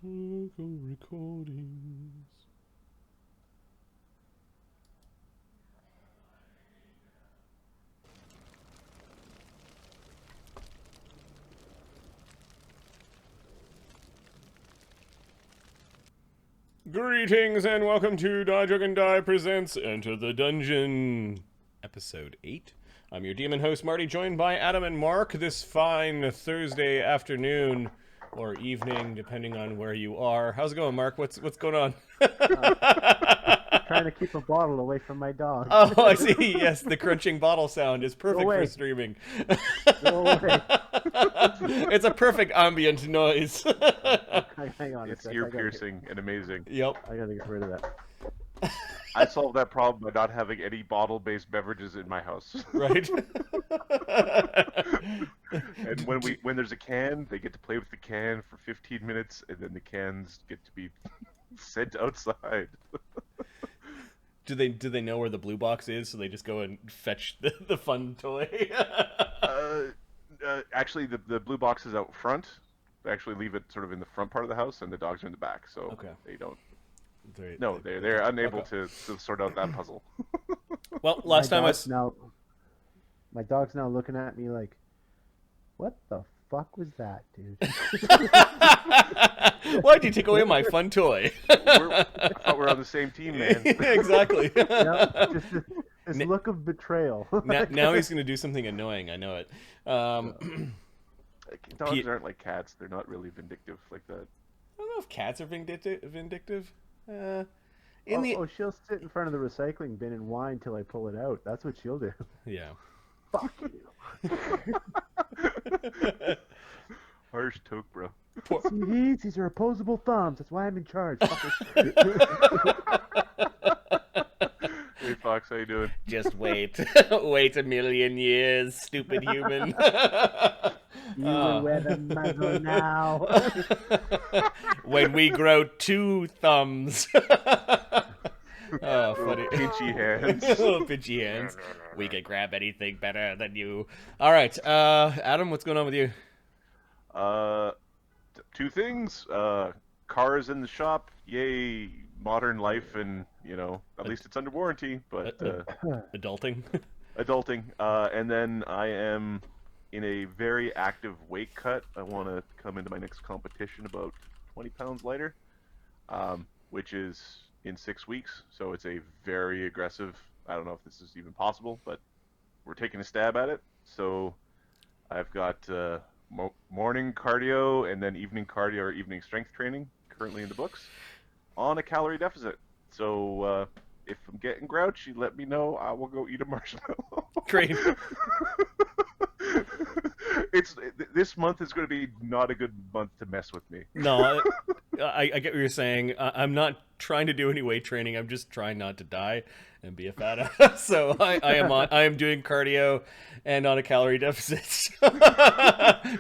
Local recordings. Greetings and welcome to Die Drug and Die presents Enter the Dungeon, Episode 8. I'm your demon host Marty, joined by Adam and Mark this fine Thursday afternoon or evening, depending on where you are. How's it going, Mark? What's going on? Trying to keep a bottle away from my dog. Oh, I see. Yes, the crunching bottle sound is perfect for streaming. Go away. It's a perfect ambient noise. Hang on. It's ear piercing and amazing. Yep. I gotta get rid of that. I solved that problem by not having any bottle-based beverages in my house. Right. And when there's a can, they get to play with the can for 15 minutes, and then the cans get to be sent outside. Do they know where the blue box is, so they just go and fetch the fun toy? Actually, the blue box is out front. They actually leave it sort of in the front part of the house, and the dogs are in the back, so Okay. they don't. They're Unable okay. to sort out that puzzle. Well, last time My dog's now looking at me like, what the fuck was that, dude? Why'd you take away my fun toy? I thought we're on the same team, man. Exactly. Yep, just this look of betrayal. Now he's going to do something annoying. I know it. Dogs aren't like cats. They're not really vindictive like that. I don't know if cats are vindictive. She'll sit in front of the recycling bin and whine till I pull it out. That's what she'll do. Yeah. Fuck you. Harsh toke, bro. See, these are opposable thumbs. That's why I'm in charge. Hey Fox, how you doing? Just wait. Wait a million years, stupid human. You can wear the muzzle now. When we grow 2 thumbs. Oh, funny. Pinchy hands. Little pinchy hands. We can grab anything better than you. All right, Adam, what's going on with you? 2 things. Cars in the shop. Yay, modern life, and at least it's under warranty. But Adulting. adulting. And then I am in a very active weight cut. I want to come into my next competition about 20 pounds lighter, which is in 6 weeks. So it's a very aggressive. I don't know if this is even possible, but we're taking a stab at it. So I've got morning cardio and then evening cardio or evening strength training currently in the books on a calorie deficit. So if I'm getting grouchy, let me know. I will go eat a marshmallow. Great. This month is going to be not a good month to mess with me. No, I get what you're saying. I'm not trying to do any weight training. I'm just trying not to die and be a fat ass. So I am doing cardio and on a calorie deficit.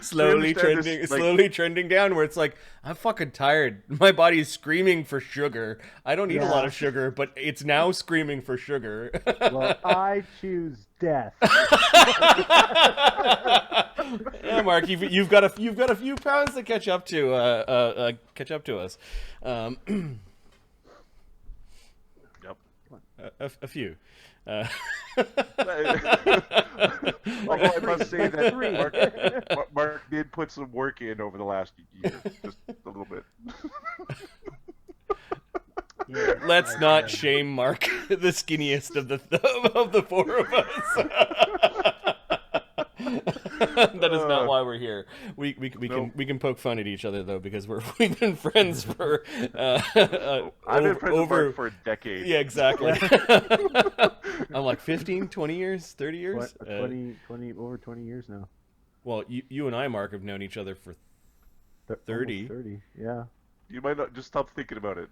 slowly trending down where it's like, I'm fucking tired. My body is screaming for sugar. I don't eat a lot of sugar, but it's now screaming for sugar. Well, I choose death. Yeah, Mark, you've got a few pounds to catch up to us. Yep. A few. Although I must say that Mark did put some work in over the last year, just a little bit. Yeah, Let's not shame Mark, the skinniest of the 4 of us. That is not why we're here. We can poke fun at each other though, because we've been friends for I've been friends with Mark for a decade. Yeah, exactly. I'm like 15, 20 years, 30 years. 20 over 20 years now. Well, you and I, Mark, have known each other for 30. 30, yeah. You might not just stop thinking about it.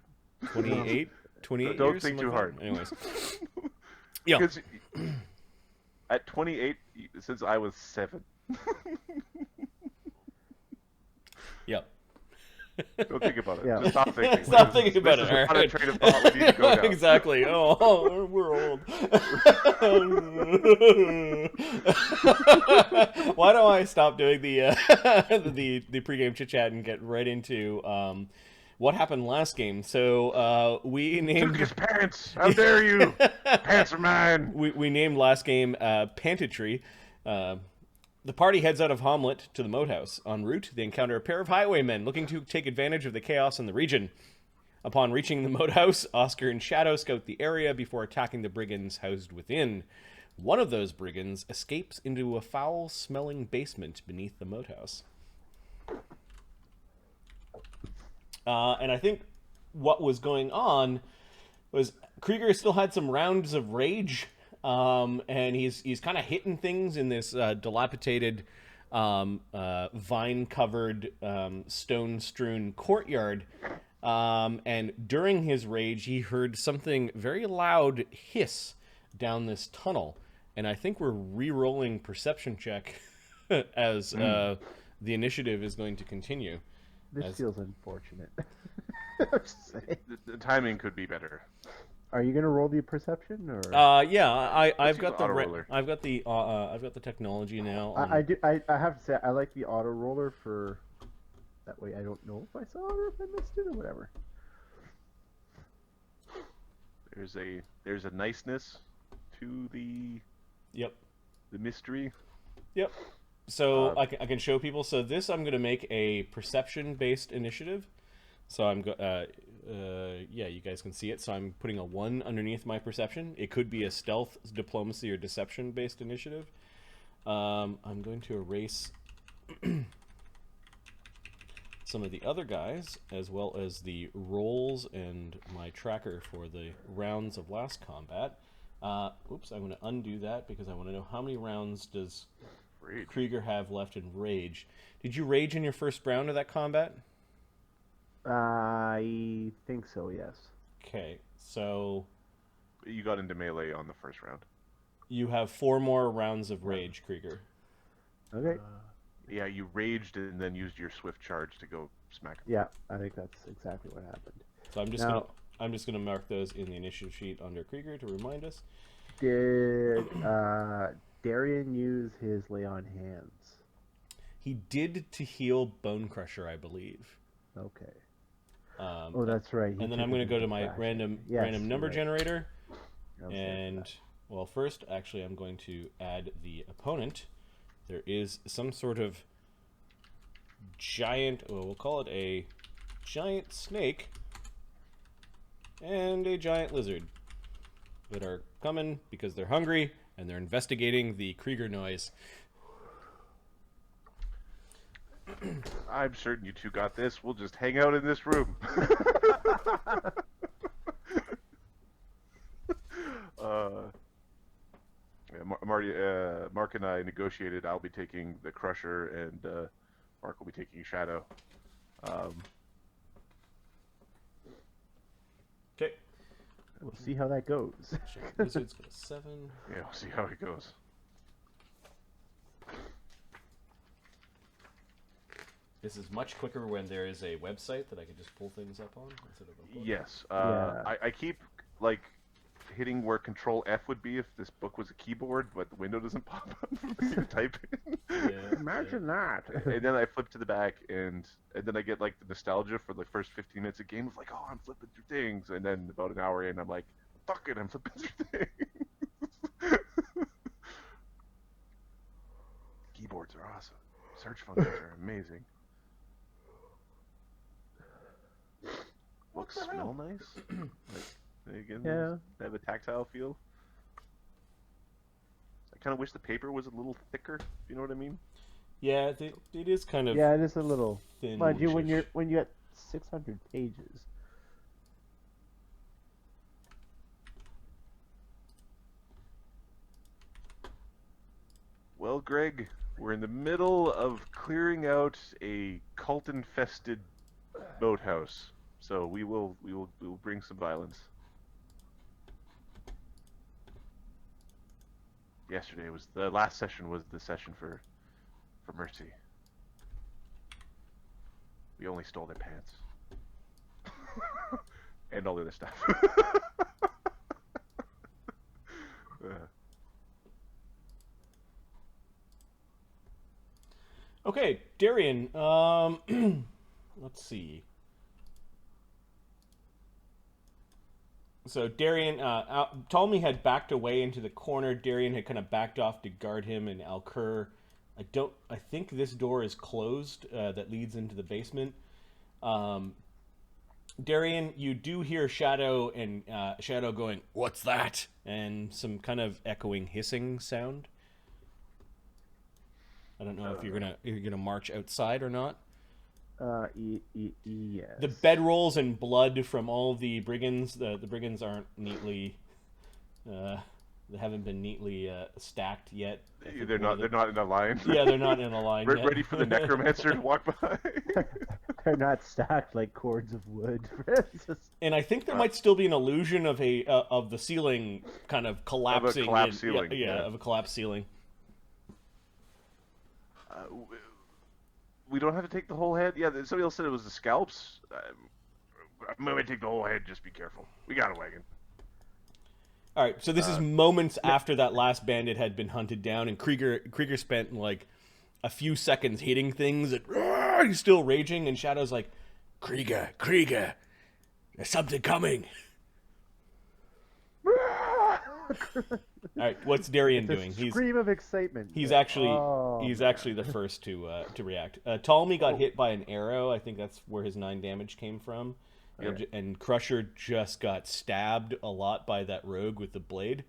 28 Don't years, think too hard. Anyways. Yeah. Because at 28, since I was 7. Yep. Don't think about it. Yeah. Just stop thinking. Stop thinking about This it. is All not right. a train of thought we need to go down. Exactly. Oh, we're old. Why don't I stop doing the pregame chit chat and get right into what happened last game. So we Took named his pants. How dare you? Pants are mine. we named last game Pantitry. The party heads out of Hamlet to the Moathouse. En route, they encounter a pair of highwaymen looking to take advantage of the chaos in the region. Upon reaching the Moathouse, Oscar and Shadow scout the area before attacking the brigands housed within. One of those brigands escapes into a foul-smelling basement beneath the Moathouse. And I think what was going on was Krieger still had some rounds of rage, and he's kind of hitting things in this dilapidated, vine-covered, stone-strewn courtyard. And during his rage, he heard something very loud hiss down this tunnel. And I think we're re-rolling perception check as the initiative is going to continue. This feels unfortunate. I'm just saying. The timing could be better. Are you gonna roll the perception or? Yeah, I've got the auto-roller. I've got the technology now. I do. I have to say I like the auto roller for. That way I don't know if I saw it or if I missed it or whatever. There's a niceness to the Yep. the mystery. Yep. So I can show people. So this I'm going to make a perception-based initiative. So yeah, you guys can see it. So I'm putting a 1 underneath my perception. It could be a stealth, diplomacy, or deception-based initiative. I'm going to erase some of the other guys, as well as the rolls and my tracker for the rounds of last combat. Oops, I'm going to undo that because I want to know how many rounds does Rage. Krieger have left in rage. Did you rage in your first round of that combat? I think so. Yes. Okay, so You got into melee on the first round. you have 4 more rounds of rage, Krieger. Okay. Yeah, you raged and then used your swift charge to go smack him. Yeah, I think that's exactly what happened. So I'm just Now- gonna mark those in the initiative sheet under Krieger to remind us. Did Darian use his lay on hands? He did to heal Bone Crusher, I believe. Okay. Um, Oh, that's right. he and then took I'm going it to go to in my fashion. random Yes, number you're right. generator, I'm sorry for and that. well, first actually I'm going to add the opponent. There is some sort of giant, well, we'll call it a giant snake and a giant lizard that are coming because they're hungry and they're investigating the Krieger noise. I'm certain you two got this. We'll just hang out in this room. Yeah, Mark and I negotiated. I'll be taking the Crusher, and Mark will be taking Shadow. Okay. We'll see how that goes. Lizard's got a 7. Yeah, we'll see how it goes. This is much quicker when there is a website that I can just pull things up on instead of a book. Yes. Yeah. I keep like hitting where Control F would be if this book was a keyboard, but the window doesn't pop up for me to type in. Yeah, Imagine that. And then I flip to the back, and then I get like the nostalgia for the first 15 minutes of game of like, oh, I'm flipping through things, and then about an hour in, I'm like, fuck it, I'm flipping through things. Keyboards are awesome. Search functions are amazing. Looks, smell nice. Like, again, Yeah. they have a tactile feel. I kind of wish the paper was a little thicker. If you know what I mean? Yeah, it is kind of Yeah, it is a little. thin. Mind you, when you get 600 pages. Well, Greg, we're in the middle of clearing out a cult-infested boathouse, so we will bring some violence. Yesterday was the last session. Was the session for mercy. We only stole their pants and all the other stuff. Okay, Darian. Let's see. So Darian, Ptolemy had backed away into the corner. Darian had kind of backed off to guard him, and Alcur. I think this door is closed that leads into the basement. Darian, you do hear Shadow and Shadow going, "What's that?" and some kind of echoing hissing sound. I don't know if you're gonna march outside or not. Yes. The bedrolls and blood from all the brigands. The brigands aren't neatly. They haven't been neatly stacked yet. They're not in a line. Yeah, they're not in a line yet. Ready for the necromancer to walk by. They're not stacked like cords of wood. And I think there might still be an illusion of the ceiling kind of collapsing. Of a collapsed ceiling. Yeah, of a collapsed ceiling. We don't have to take the whole head. Yeah, somebody else said it was the scalps. I'm gonna take the whole head. Just be careful. We got a wagon. All right, so this is moments after that last bandit had been hunted down, and Krieger spent like a few seconds hitting things. And he's still raging, and Shadow's like, Krieger, there's something coming. All right, what's Darian doing? Scream of excitement. He's actually the first to react. Ptolemy got hit by an arrow. I think that's where his 9 damage came from. Okay. And Crusher just got stabbed a lot by that rogue with the blade.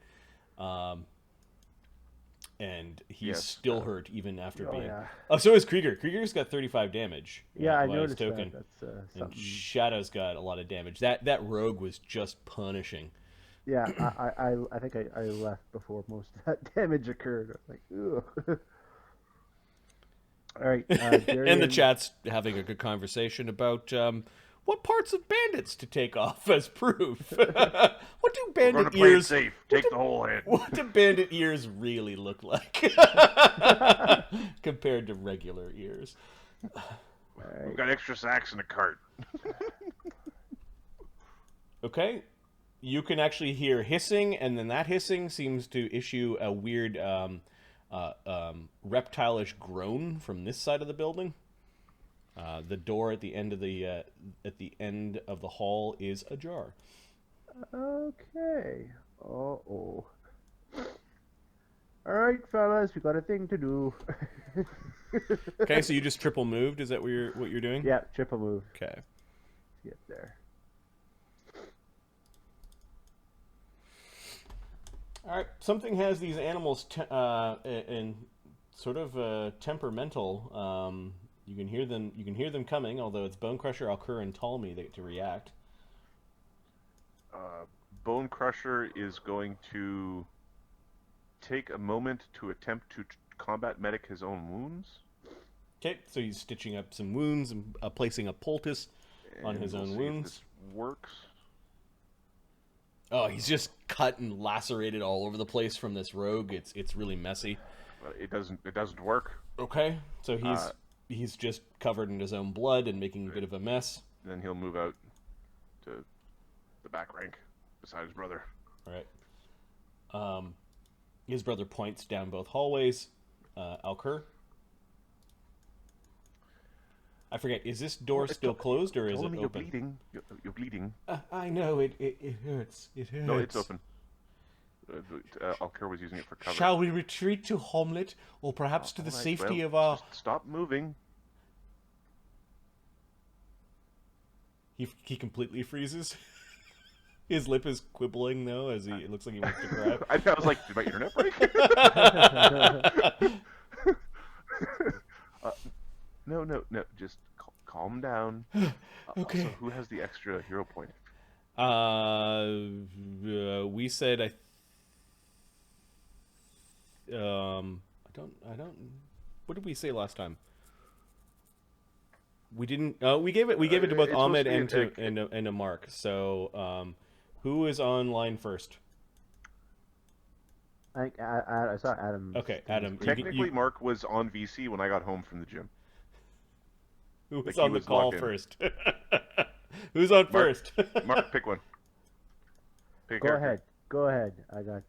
And he's still hurt even after being. Yeah. Oh, so is Krieger. Krieger's got 35 damage. Yeah, I noticed token. That. That's and Shadow's got a lot of damage. That rogue was just punishing. Yeah, I think I left before most of that damage occurred. I was like, ugh. All right. And the chat's having a good conversation about what parts of bandits to take off as proof. What do bandit ears? Play it safe. Take the whole head. What do bandit ears really look like compared to regular ears? Right. We've got extra sacks in the cart. Okay. You can actually hear hissing, and then that hissing seems to issue a weird reptile-ish groan from this side of the building. The door at the end of the hall is ajar. Okay. All right, fellas, we got a thing to do. Okay, so you just triple moved. Is that what you're doing? Yeah, triple move. Okay. Get there. All right, something has these animals in sort of temperamental. You can hear them coming. Although it's Bone Crusher, Alcur, and Ptolemy to react. Bone Crusher is going to take a moment to attempt to combat medic his own wounds. Okay, so he's stitching up some wounds and placing a poultice on his own wounds. If this works. Oh, he's just cut and lacerated all over the place from this rogue. It's really messy. It doesn't work. Okay, so he's just covered in his own blood and making a bit of a mess. Then he'll move out to the back rank beside his brother. All right. His brother points down both hallways. Alcur. I forget. Is this door still closed or is it open? You're bleeding. You're bleeding. I know it hurts. It hurts. No, it's open. Alcur was using it for cover. Shall we retreat to Homlet, or perhaps to the safety of our? Stop moving. He completely freezes. His lip is quibbling though, as it looks like he wants to cry. I was like, did my internet break? No. Just calm down. Okay. Also, who has the extra hero point? We said I don't. What did we say last time? We didn't. We gave it to both Ahmed and to Mark. So, who is on line first? I saw Adam. Okay, Adam. Technically, Mark was on VC when I got home from the gym. Who was on the call first? Who's on first? Mark, pick one. Go ahead. I got.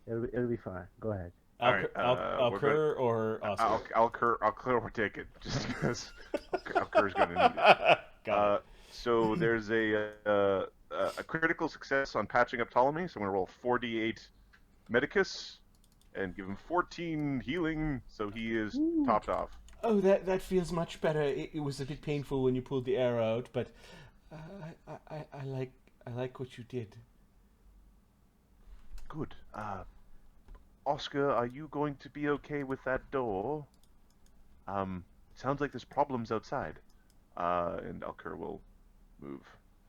It'll be fine. Go ahead. Alcur or Oscar? Alcur will take it just because Alcur's going to need it. Got it. So there's a a critical success on patching up Ptolemy, so I'm going to roll 4d8 Medicus and give him 14 healing, so he is topped off. Oh, that feels much better. It was a bit painful when you pulled the arrow out, but I like what you did. Good. Oscar, are you going to be okay with that door? Sounds like there's problems outside. And Elker will move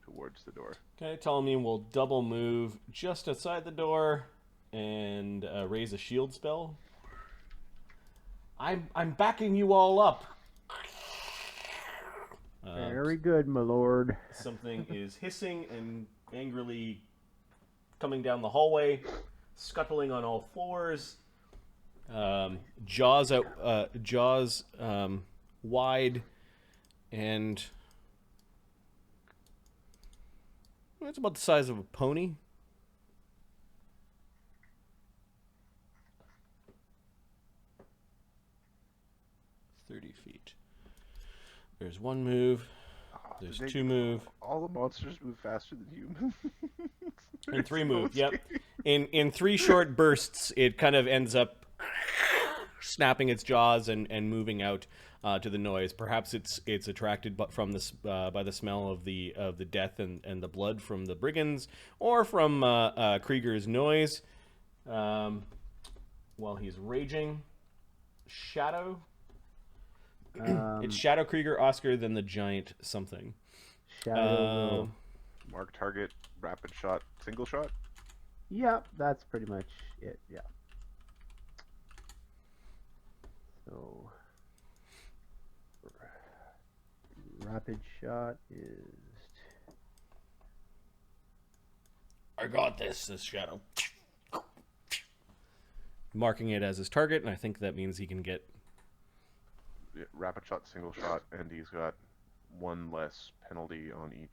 towards the door. Okay, Ptolemy will double move just outside the door and raise a shield spell. I'm backing you all up. Very good, my lord. Something is hissing and angrily coming down the hallway, scuttling on all fours. Jaws wide, and it's about the size of a pony. .30 feet. There's one move. There's two move. All the monsters move faster than humans. And three move. Yep. In three short bursts, it kind of ends up snapping its jaws and moving out to the noise. Perhaps it's attracted from this by the smell of the death and the blood from the brigands, or from Krieger's noise while he's raging. Shadow. It's Shadow Krieger, Oscar, then the giant something. Shadow. Mark target, rapid shot, single shot. Yep, that's pretty much it. Yeah. So, rapid shot is. I got this Shadow. Marking it as his target, and I think that means he can get. Rapid shot, single shot, and he's got one less penalty on each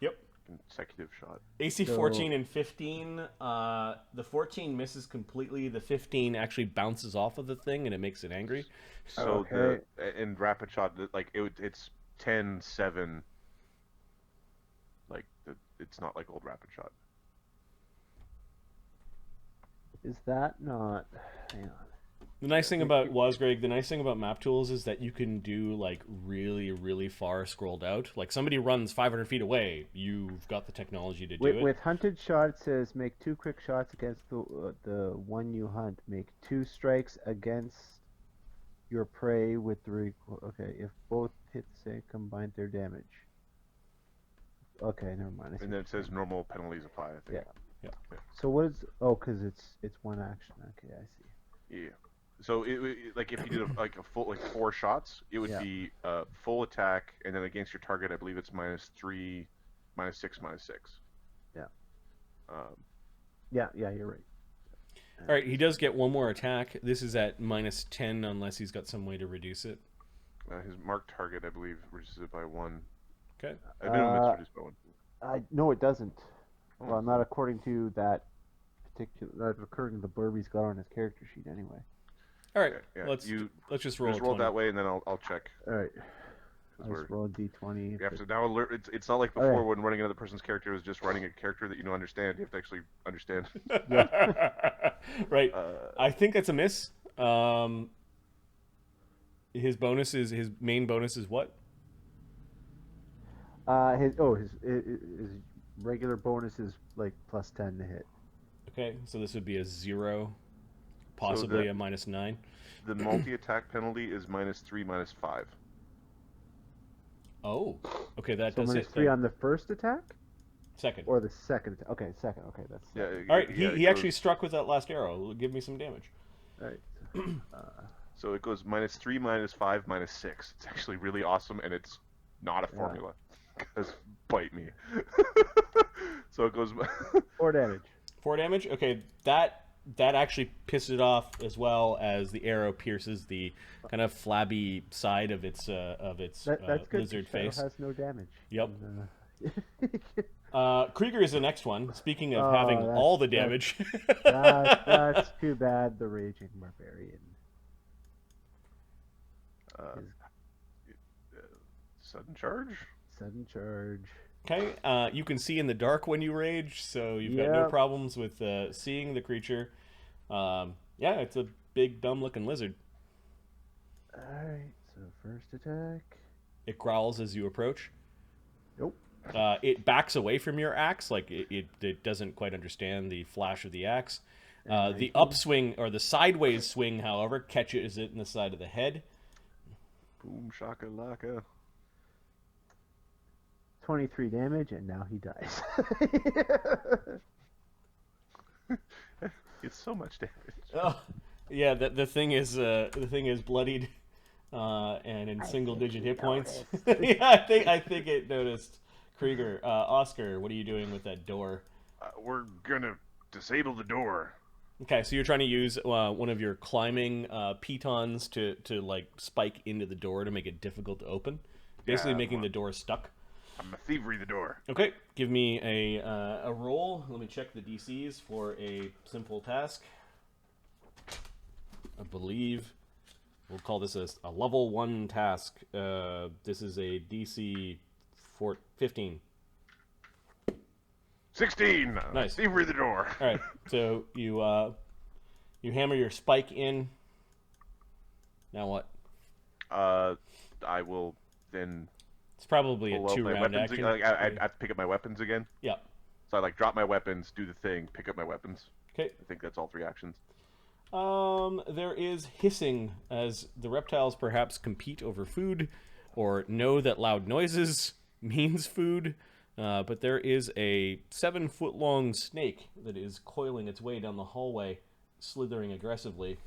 Yep. consecutive shot. AC 14 and 15. The 14 misses completely. The 15 actually bounces off of the thing, and it makes it angry. So Okay. in rapid shot, it's 10-7. It's not like old rapid shot. Is that not? Hang on. The nice thing about Wasgreg, the nice thing about map tools is that you can do like really, really far scrolled out. Like somebody runs 500 feet away, you've got the technology to do it. With hunted shot, it says make 2 quick shots against the one you hunt. Make 2 strikes against your prey with the okay. If both hits say combine their damage. Okay, never mind. And then it says normal penalties apply, I think. Yeah. So what is? Oh, because it's one action. Okay, I see. Yeah. So like if you did a full 4 shots, it would be full attack, and then against your target, I believe it's -3, -6, -6. Yeah. Yeah, you're right. All right, he does get one more attack. This is at -10 unless he's got some way to reduce it. His marked target, I believe, reduces it by 1. Okay. I minimum it's reduced by 1. No, it doesn't. Oh. Well, not according to that particular. Not according to the blurb he's got on his character sheet, anyway. All right. Yeah, Let's just roll. Just roll that way, and then I'll check. All right. Let's roll a d20. You have to now alert. It's not like before when running another person's character is just running a character that you don't understand. You have to actually understand. Right. I think that's a miss. His main bonus is what? His regular bonus is like +10 to hit. Okay, so this would be a 0, possibly a -9. The multi-attack penalty is -3, -5. Oh, okay, that So does it. -3 on the first attack, Second. or the second attack. Okay, second. Okay, that's All right. He actually struck with that last arrow. Give me some damage. all right. So it goes -3, -5, -6. It's actually really awesome, and it's not a formula. Because bite me. So it goes 4 damage. 4 damage. Okay, that actually pisses it off as well as the arrow pierces the kind of flabby side of its That's good. lizard Shadow face. has no damage. Yep. And, Krieger is the next one. Speaking of having all the damage. that's too bad. The raging barbarian. sudden charge. Sudden charge. Okay, you can see in the dark when you rage, so you've got no Yep. problems with seeing the creature. Yeah, it's a big, dumb-looking lizard. Alright, so first attack. It growls as you approach. Nope. It backs away from your axe, like it doesn't quite understand the flash of the axe. And The 19. upswing or the sideways swing, however, catches it in the side of the head. Boom shakalaka. 23 damage, and now he dies. It's so much damage. Oh, yeah. The thing is bloodied, and in single-digit hit points. Yeah, I think it noticed. Krieger, Oscar, what are you doing with that door? We're gonna disable the door. Okay, so you're trying to use one of your climbing pitons to like spike into the door to make it difficult to open, basically Yeah, making the door stuck. I'm a thievery the door. Okay, give me a roll. Let me check the DCs for a simple task. I believe we'll call this a level 1 task. This is a DC 15. 16. Nice. Thievery the door. All right, so you hammer your spike in. Now what? I will then It's probably pull a out my 2-round weapons. action. I have to pick up my weapons again. Yeah. So I like drop my weapons, do the thing, pick up my weapons. Okay. I think that's all 3 actions. There is hissing as the reptiles perhaps compete over food or know that loud noises means food. But there is a 7-foot-long snake that is coiling its way down the hallway, slithering aggressively.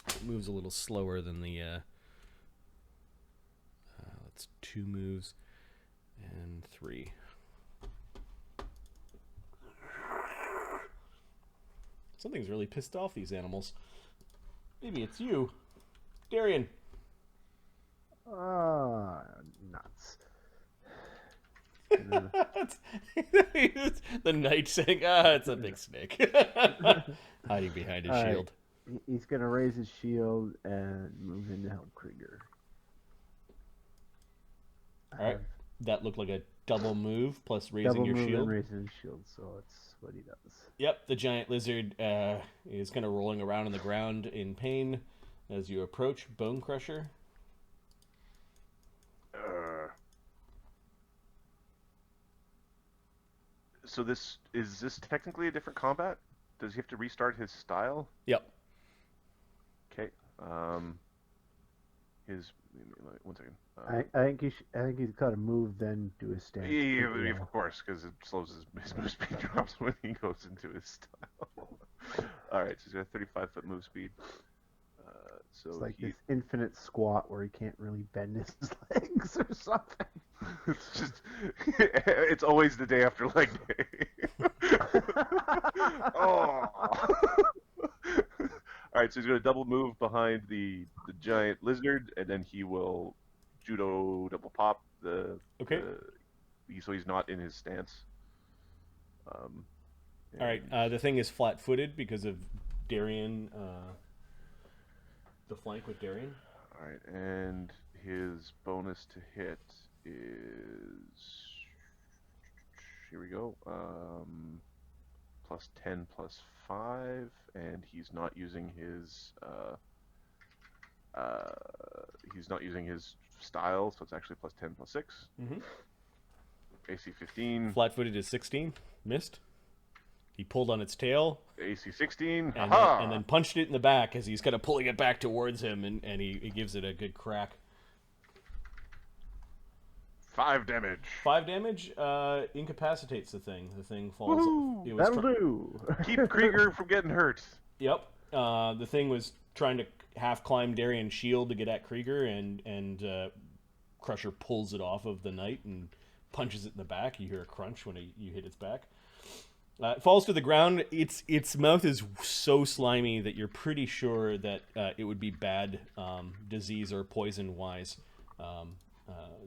It moves a little slower than the... that's 2 moves and 3. Something's really pissed off these animals. Maybe it's you. Darian. Nuts. The knight saying, it's a big snake. Hiding behind his Alright. shield. He's gonna raise his shield and move in to help Krieger. Alright. That looked like a double move plus raising Double your move shield. and raising his shield, so it's what he does. Yep, the giant lizard is kind of rolling around on the ground in pain as you approach. Bone Crusher. So is this technically a different combat? Does he have to restart his style? Yep. Okay. His 1 second. I think he's got to move then do his stance. Yeah, Yeah. of course, because it slows his move speed drops when he goes into his style. All right, so he's got a 35-foot move speed. So It's like he, this infinite squat where he can't really bend his legs or something. it's just it's always the day after leg day. Oh. All right, so he's going to double move behind the giant lizard, and then he will judo double pop the. Okay. So he's not in his stance. All right. The thing is flat-footed because of Darian. The flank with Darian. All right, and his bonus to hit is here we go. Plus 10 plus 5, and he's not using his style, so it's actually plus 10 plus 6. Mm-hmm. AC 15. Flat-footed is 16. Missed. He pulled on its tail. AC 16. And then punched it in the back as he's kind of pulling it back towards him, and he gives it a good crack. 5 damage. 5 damage incapacitates the thing. The thing falls. Woohoo! It was That'll do. Keep Krieger from getting hurt. Yep. The thing was trying to half climb Darian's shield to get at Krieger, and Crusher pulls it off of the knight and punches it in the back. You hear a crunch when you hit its back. It falls to the ground. Its mouth is so slimy that you're pretty sure that it would be bad disease or poison-wise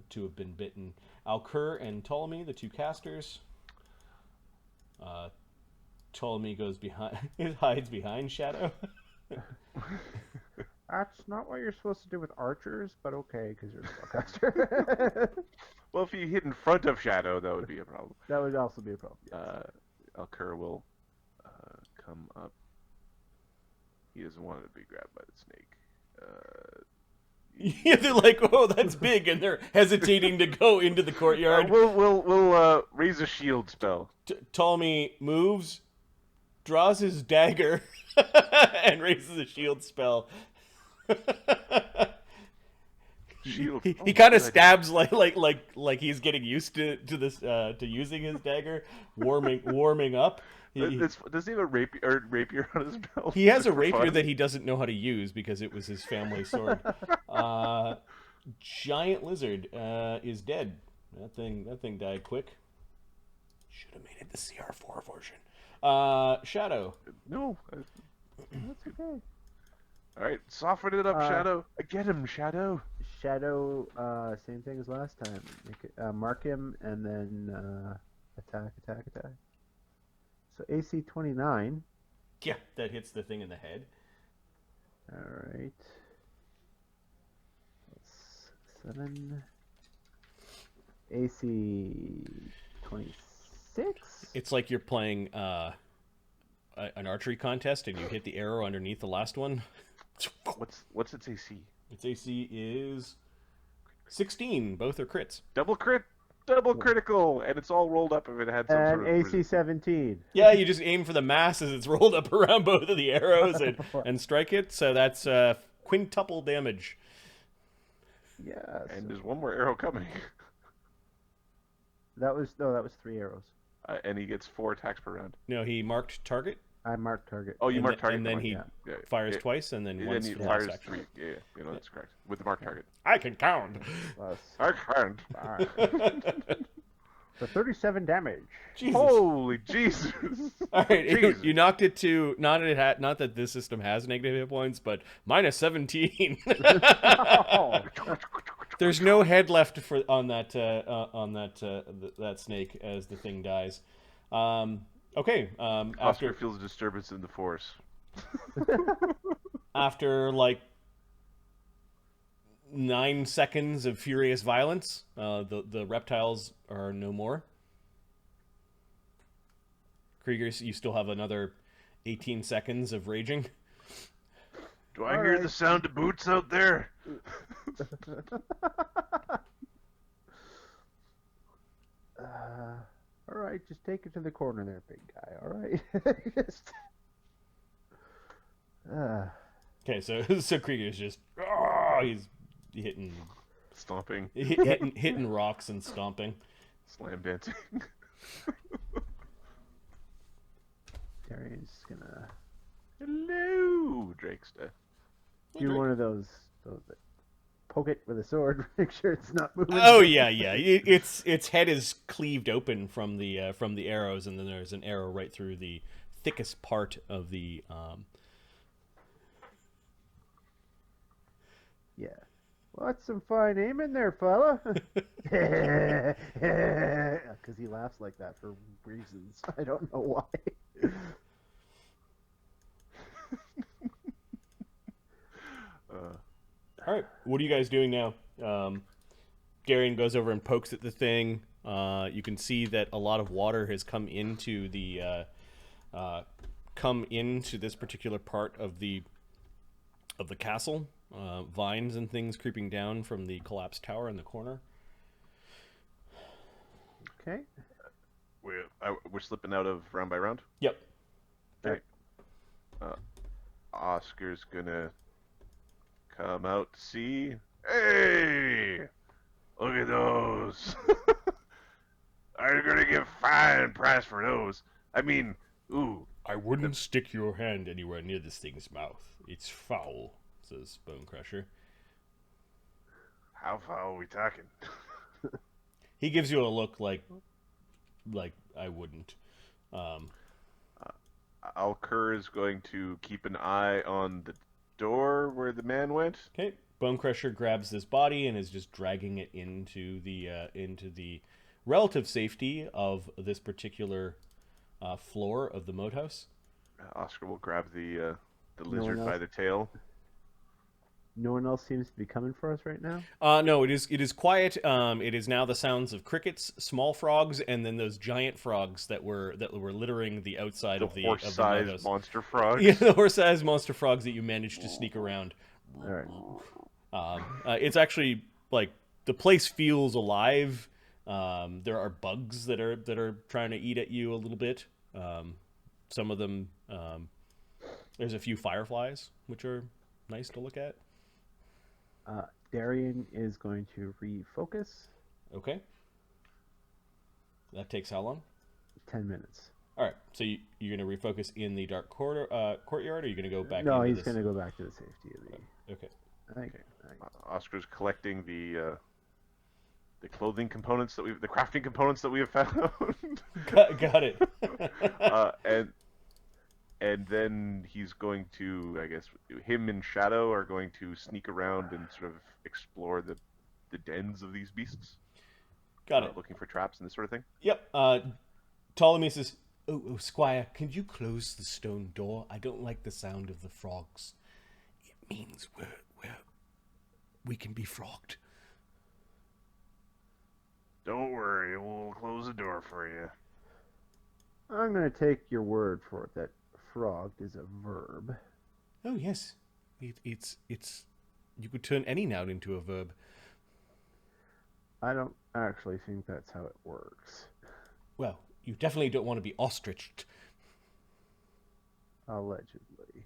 to have been bitten. Alcur and Ptolemy, the 2 casters. Ptolemy goes behind, hides behind Shadow. That's not what you're supposed to do with archers, but okay, because you're the spellcaster. Well, if you hit in front of Shadow, that would be a problem. That would also be a problem. Yes. Alcur will come up. He doesn't want to be grabbed by the snake. Yeah, they're like, oh, that's big, and they're hesitating to go into the courtyard. We'll raise a shield spell. Ptolemy moves, draws his dagger, and raises a shield spell. Shield. He kind of stabs like he's getting used to this to using his dagger, warming up. Does he have a rapier on his belt? He has Just a for rapier fun? that he doesn't know how to use because it was his family sword. Giant lizard is dead. That thing died quick. Should have made it the CR4 version. Shadow. No. That's okay. All right, soften it up, Shadow. Get him, Shadow. Shadow, same thing as last time. Mark him and then attack. So AC 29. Yeah, that hits the thing in the head. All right. That's 7. AC 26. It's like you're playing an archery contest and you hit the arrow underneath the last one. What's its AC? Its AC is 16. Both are crits. Double critical, and it's all rolled up if it had some And sort of AC 17. Yeah, you just aim for the mass as it's rolled up around both of the arrows and strike it. So that's quintuple damage. Yes. And there's one more arrow coming. That was 3 arrows. And he gets 4 attacks per round. No, he marked target. I marked target. Oh, you And marked then- target. and then never he mind. Yeah. fires Yeah. twice and then And once then he for the fires last action. 3. Yeah, that's correct. With the marked target. I can count. Plus I can't. 5. So 37 damage. Jesus. Holy Jesus! All right, Jesus. you knocked it to not that this system has negative hit points, but minus 17. Oh. There's no head left for on that snake as the thing dies. Okay. Oscar After feels a disturbance in the force. after like 9 seconds of furious violence, the reptiles are no more. Krieger, you still have another 18 seconds of raging. Do I All hear right. the sound of boots out there? All right, just take it to the corner there, big guy. All right. Just, Okay, so Krieger's just he's hitting Stomping, rocks and stomping. slam dancing. Darian's gonna Hello, Drakesta. do one of those that poke it with a sword, make sure it's not moving. Oh yeah. Its head is cleaved open from the arrows, and then there's an arrow right through the thickest part of the. Yeah. Well, that's some fine aiming there, fella. Because he laughs like that for reasons. I don't know why. All right, what are you guys doing now? Darian goes over and pokes at the thing. You can see that a lot of water has come into this particular part of the castle. Vines and things creeping down from the collapsed tower in the corner. Okay. We're slipping out of round by round. Yep. Okay. Oscar's gonna come out to see. Hey, look at those. I'm gonna give fine price for those. I mean, ooh. I wouldn't stick your hand anywhere near this thing's mouth. It's foul, says Bone Crusher. How far are we talking? He gives you a look like I wouldn't. Alcur is going to keep an eye on the door where the man went. Okay. Bone Crusher grabs this body and is just dragging it into the relative safety of this particular floor of the Moathouse. Oscar will grab the No lizard one by else? the tail. No one else seems to be coming for us right now. No, it is quiet. It is now the sounds of crickets, small frogs, and then those giant frogs that were littering the outside The of the horse-sized Moathouse. monster frogs. Yeah, the horse-sized monster frogs that you managed to sneak around. All right. It's actually like the place feels alive. There are bugs that are trying to eat at you a little bit. Some of them, there's a few fireflies, which are nice to look at. Darian is going to refocus. Okay. That takes how long? 10 minutes. All right. So you're going to refocus in the dark courtyard, or you're going to go back No, into he's this? going to go back to the safety of the. Okay. I think. Oscar's collecting the clothing components the crafting components that we have found. Got it. And then he's going to, I guess, him and Shadow are going to sneak around and sort of explore the dens of these beasts. Got it. Looking for traps and this sort of thing. Yep. Ptolemy says, oh, Squire, can you close the stone door? I don't like the sound of the frogs. It means we can be frogged. Don't worry, we'll close the door for you. I'm going to take your word for it that frogged is a verb. Oh yes, it's you could turn any noun into a verb. I don't actually think that's how it works. Well, you definitely don't want to be ostriched. Allegedly.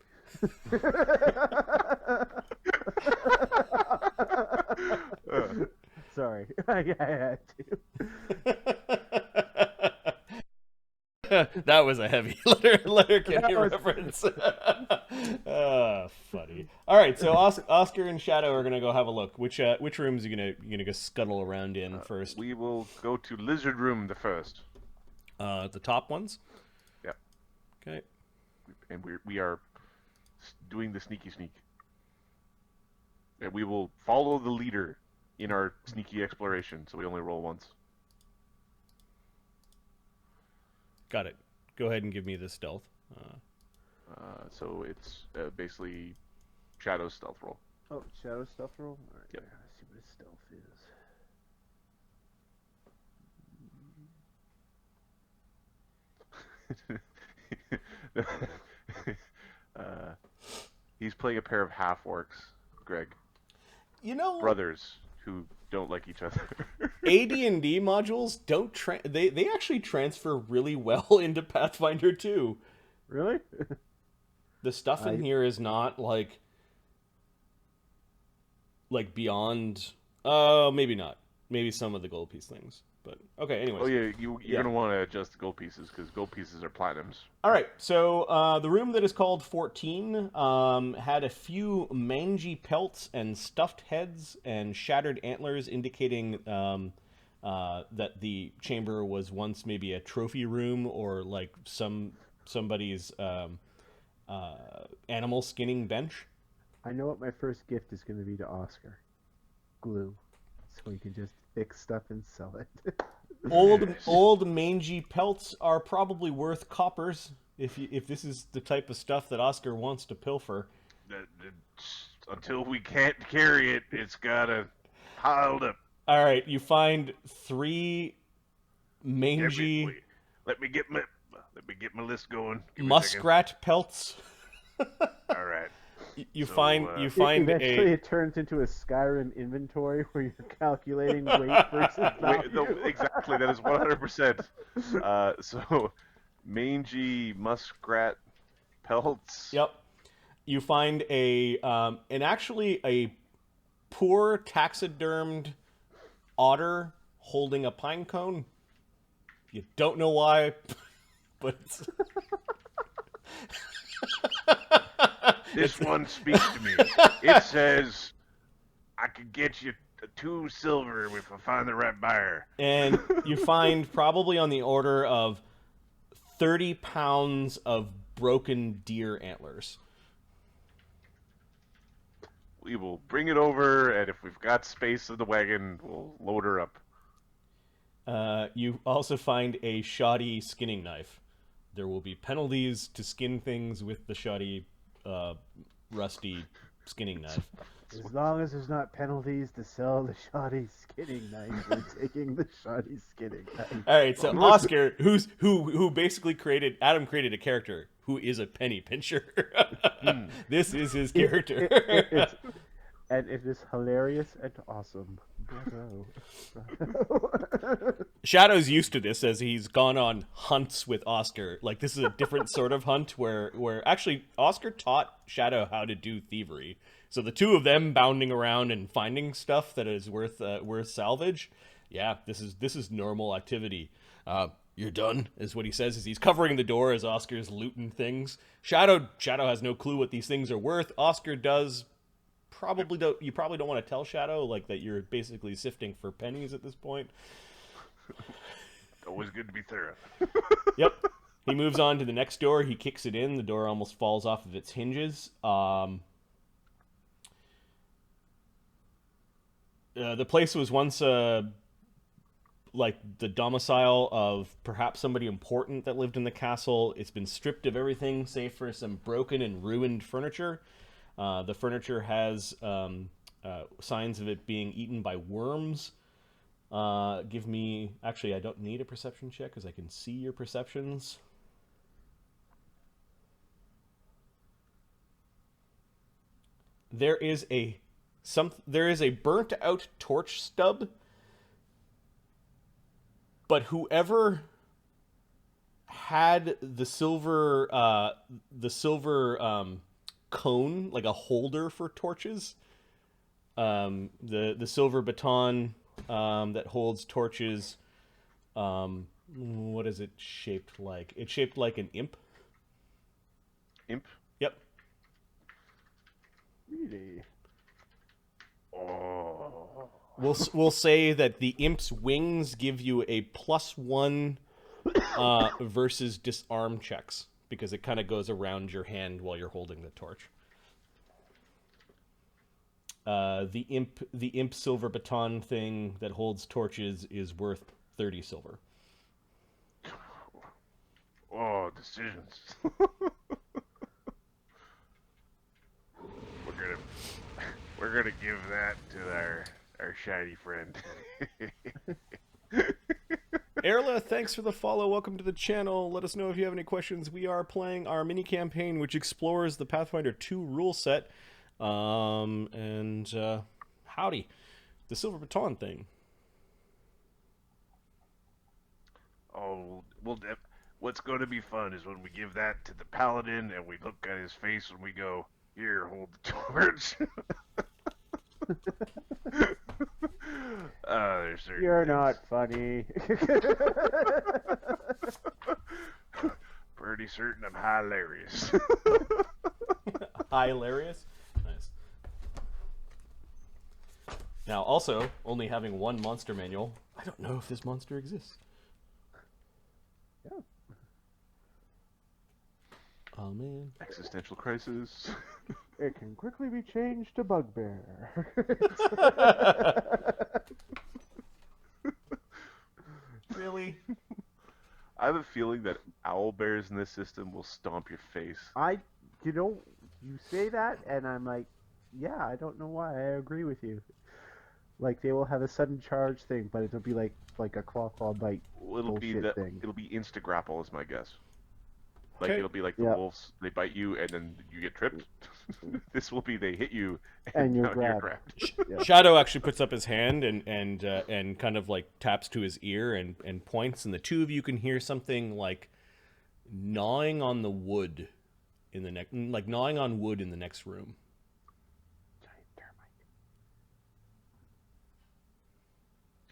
Sorry, I had to. That was a heavy Letterkenny was- reference. Funny. All right, so Oscar and Shadow are gonna go have a look. Which rooms are you gonna go scuttle around in first? We will go to Lizard Room the first. The top ones. Yep. Okay. And we are doing the sneaky sneak. And we will follow the leader in our sneaky exploration, so we only roll once. Got it. Go ahead and give me the stealth. So it's basically Shadow's stealth roll. Oh, shadow stealth roll? Alright, Yep. let's see what his stealth is. He's playing a pair of half-orcs, Greg. You know, Brothers who don't like each other. AD&D modules don't they actually transfer really well into Pathfinder 2. Really? The stuff in here is not like beyond. Maybe not. Maybe some of the gold piece things. But okay. Anyways. Oh yeah, you're gonna want to adjust the gold pieces because gold pieces are platinums. All right. So the room that is called 14 had a few mangy pelts and stuffed heads and shattered antlers, indicating that the chamber was once maybe a trophy room or like somebody's animal skinning bench. I know what my first gift is going to be to Oscar. Glue. So he can just fix stuff and sell it. Old mangy pelts are probably worth coppers if this is the type of stuff that Oscar wants to pilfer. Until we can't carry it, it's gotta piled up. All right, you find 3 mangy Let me get my list going. Give me a second. muskrat pelts. All right. You So, find Eventually, a it turns into a Skyrim inventory where you're calculating weight versus value. No, exactly. That is 100%. So, mangy muskrat pelts. Yep. You find actually a poor taxidermed otter holding a pine cone. You don't know why, but it's... This one speaks to me. It says, I could get you 2 silver if I find the right buyer. And you find probably on the order of 30 pounds of broken deer antlers. We will bring it over, and if we've got space in the wagon, we'll load her up. You also find a shoddy skinning knife. There will be penalties to skin things with the shoddy, rusty skinning knife. As long as there's not penalties to sell the shoddy skinning knife, we're taking the shoddy skinning knife. All right, so Oscar, who basically Adam created a character who is a penny pincher. This is his character. And it is hilarious and awesome. Bravo. Bravo. Shadow's used to this as he's gone on hunts with Oscar. Like, this is a different sort of hunt where actually Oscar taught Shadow how to do thievery. So the two of them bounding around and finding stuff that is worth salvage. Yeah, this is normal activity. You're done, is what he says as he's covering the door as Oscar's looting things. Shadow has no clue what these things are worth. Oscar does. You probably don't want to tell Shadow like that you're basically sifting for pennies at this point. Always good to be thorough. Yep. He moves on to the next door. He kicks it in. The door almost falls off of its hinges. The place was once like the domicile of perhaps somebody important that lived in the castle. It's been stripped of everything save for some broken and ruined furniture. The furniture has signs of it being eaten by worms. Give me... Actually, I don't need a perception check because I can see your perceptions. There is a burnt out torch stub, but whoever had the silver cone, like a holder for torches, the silver baton that holds torches, what is it shaped like? It's shaped like an imp. Imp? Yep. Really? Oh. We'll say that the imp's wings give you a +1 versus disarm checks because it kind of goes around your hand while you're holding the torch. The imp silver baton thing that holds torches is worth 30 silver. Oh, decisions. We're gonna give that to our shiny friend. Erla, thanks for the follow. Welcome to the channel. Let us know if you have any questions. We are playing our mini campaign, which explores the Pathfinder 2 rule set. Howdy, the silver baton thing. Oh, what's going to be fun is when we give that to the paladin and we look at his face when we go, "Here, hold the torch." You're not funny. Pretty certain I'm hilarious. Hilarious? Nice. Now, also, only having one monster manual, I don't know if this monster exists. Yeah. Oh, man. Existential crisis. It can quickly be changed to bugbear. Really? I have a feeling that owl bears in this system will stomp your face. You say that, and I'm like, yeah, I don't know why. I agree with you. Like, they will have a sudden charge thing, but it'll be like a claw bite bullshit thing. It'll be insta grapple is my guess. Like, Okay. it'll be like the wolves, they bite you and then you get tripped. This will be they hit you And you're now grabbed. Yeah. Shadow actually puts up his hand and kind of like taps to his ear and points, and the two of you can hear something like gnawing on the wood in the next, like gnawing on wood in the next room. Giant termite.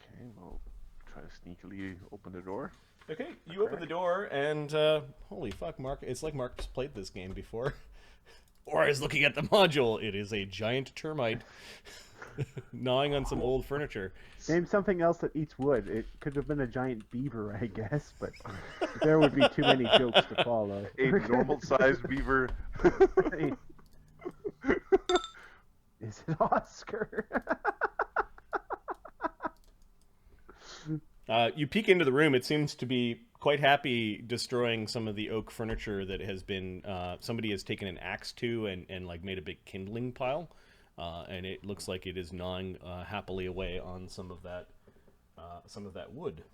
Okay, well, try to sneakily open the door. Okay, you open the door, and holy fuck, Mark! It's like Mark's played this game before, or is looking at the module. It is a giant termite gnawing on some old furniture. Name something else that eats wood. It could have been a giant beaver, I guess, but there would be too many jokes to follow. A normal-sized beaver. Is it Oscar? You peek into the room. It seems to be quite happy destroying some of the oak furniture that has been somebody has taken an axe to and like made a big kindling pile, and it looks like it is gnawing happily away on some of that wood.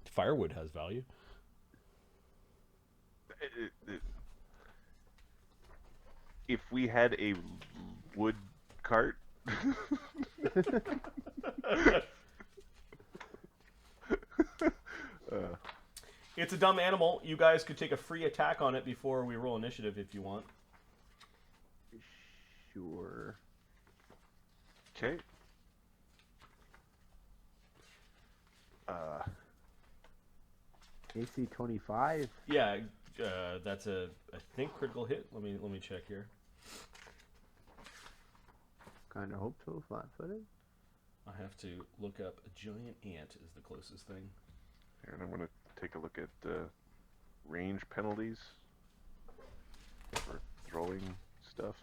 Firewood has value. If we had a wood cart. It's a dumb animal. You guys could take a free attack on it before we roll initiative if you want. Sure. Okay. AC 25. Yeah, that's I think critical hit. Let me check here. Kind of hope so. Flat-footed. I have to look up a giant ant is the closest thing. And I'm going to take a look at range penalties for throwing stuff.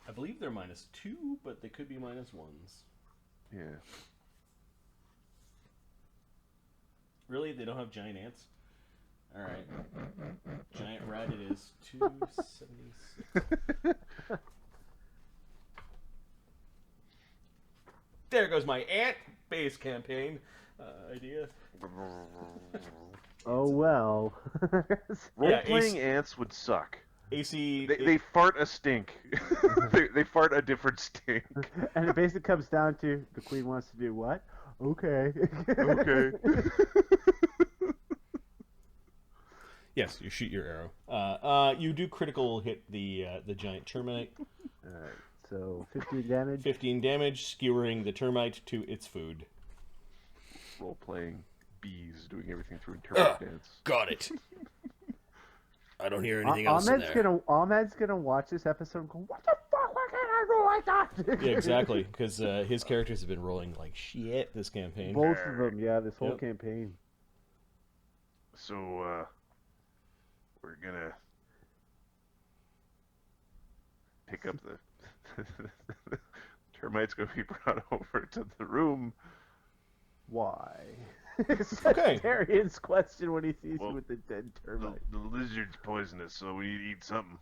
I believe they're -2, but they could be -1s. Yeah. Really? They don't have giant ants? All right. Giant rat it is. 276. There goes my ant-based campaign idea. Oh well. Role-playing AC ants would suck. AC. They fart a stink. they fart a different stink. And it basically comes down to the queen wants to do what? Okay. Okay. Yes, you shoot your arrow. You do critical hit the giant termite. Alright, so 15 damage. 15 damage, skewering the termite to its food. Role-playing bees doing everything through termite dance. Got it. I don't hear anything else in there. Ahmed's gonna watch this episode and go, what the fuck, why can't I roll like that? Yeah, exactly, because his characters have been rolling like shit this campaign. Both of them, yeah, this whole Yep. campaign. So, we're gonna pick up the termites gonna be brought over to the room. Why? Okay. Darian's question when he sees Well, you with the dead The, termite. the lizard's poisonous, so we need to eat something.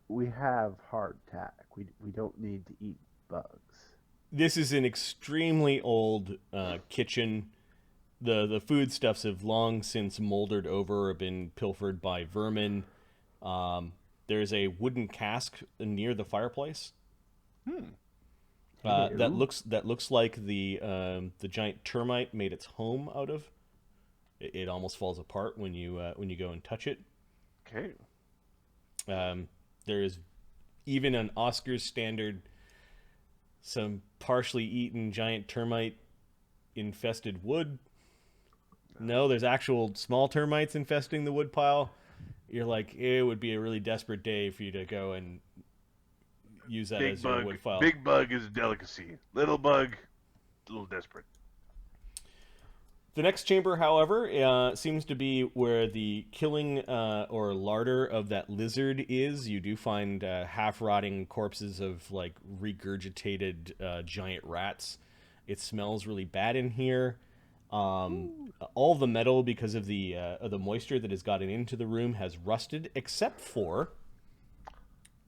We have hardtack. We don't need to eat bugs. This is an extremely old kitchen. The foodstuffs have long since moldered over or been pilfered by vermin. There's a wooden cask near the fireplace. That looks like the giant termite made its home out of. It almost falls apart when you go and touch it. Okay. There is even an Oscars standard, some partially eaten giant termite infested wood. No, there's actual small termites infesting the wood pile. You're like, it would be a really desperate day for you to go and use that as your wood file. Big bug is a delicacy. Little bug, a little desperate. The next chamber, however, seems to be where the killing or larder of that lizard is. You do find half-rotting corpses of like regurgitated giant rats. It smells really bad in here. All the metal, because of the moisture that has gotten into the room, has rusted, except for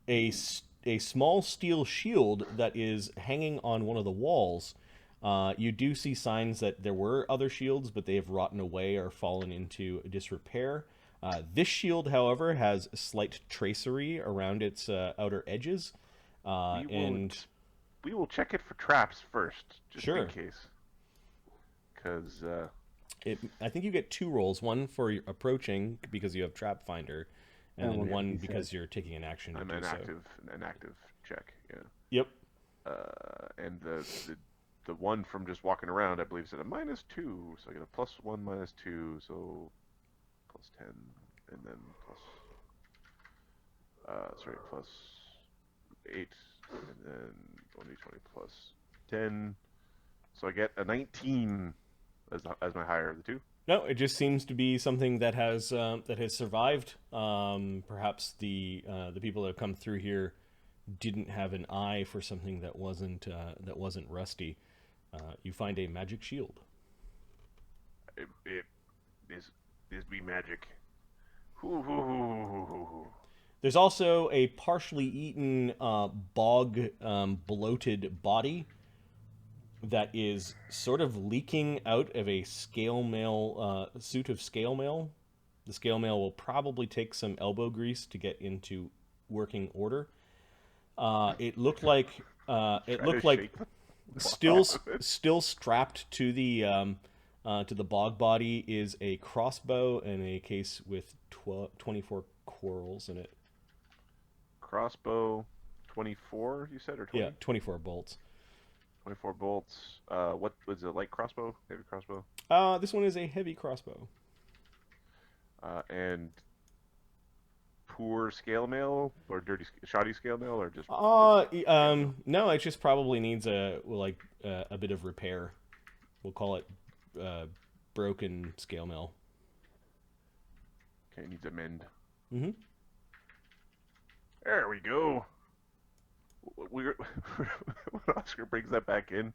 a small steel shield that is hanging on one of the walls. You do see signs that there were other shields, but they have rotten away or fallen into disrepair. This shield, however, has slight tracery around its outer edges. We will check it for traps first, just Sure. in case. Because I think you get 2 rolls, one for approaching because you have Trap Finder, and then one because you're taking an action to I'm do an so. active check. Yeah. Yep. And the one from just walking around, I believe, is at a -2, so I get a +1, -2, so +10, and then +8, and then 1d20 +10, so I get a 19 as my higher of the two. No, it just seems to be something that has survived. Perhaps the people that have come through here didn't have an eye for something that wasn't rusty. You find a magic shield. This be magic. Hoo, hoo, hoo, hoo, hoo, hoo. There's also a partially eaten, bog, bloated body that is sort of leaking out of a scale mail suit of scale mail. The scale mail will probably take some elbow grease to get into working order. It looked like Try to shake them. still strapped to the bog body is a crossbow and a case with 24 quarrels in it. Crossbow, 24. You said, or 20? Yeah, 24 bolts. 24 bolts. What was it? Light crossbow? Heavy crossbow? This one is a heavy crossbow. And poor scale mail or shoddy scale mail, or just? No, it just probably needs a bit of repair. We'll call it broken scale mail. Okay, needs a mend. Mm-hmm. There we go. When Oscar brings that back in,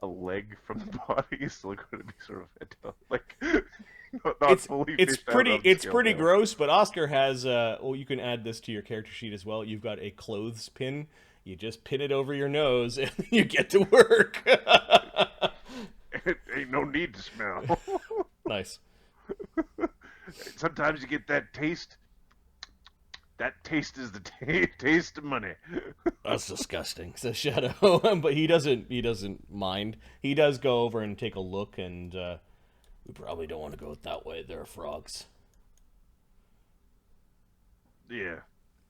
a leg from the body is still going to be sort of like not fully. It's pretty. It's pretty mail. gross. But Oscar has. You can add this to your character sheet as well. You've got a clothes pin. You just pin it over your nose, and you get to work. It ain't no need to smell. Nice. Sometimes you get that taste. That taste is the taste of money. That's disgusting, says Shadow. But he doesn't mind. He does go over and take a look, and we probably don't want to go that way. There are frogs. Yeah.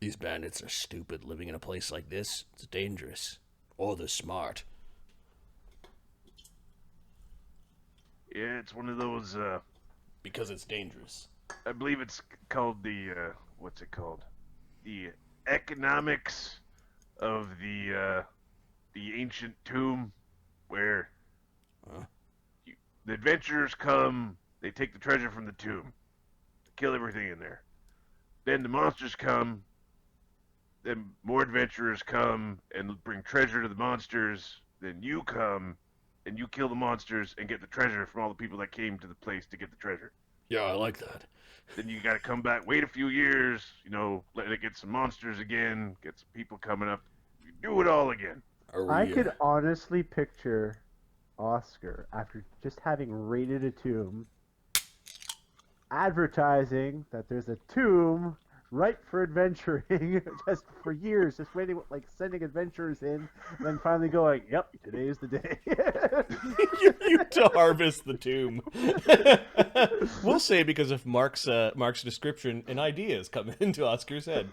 These bandits are stupid. Living in a place like this, it's dangerous. Or they're smart. Yeah, it's one of those. Because it's dangerous. I believe it's called the. What's it called? The economics of the ancient tomb, where the adventurers come, they take the treasure from the tomb, kill everything in there. Then the monsters come, then more adventurers come and bring treasure to the monsters. Then you come and you kill the monsters and get the treasure from all the people that came to the place to get the treasure. Yeah, I like that. Then you gotta come back, wait a few years, let it get some monsters again, get some people coming up. You do it all again. I could honestly picture Oscar, after just having raided a tomb, advertising that there's a tomb ripe for adventuring just for years, just waiting, like sending adventurers in, and then finally going, yep, today is the day. you to harvest the tomb. We'll say because of Mark's description, an idea is coming into Oscar's head.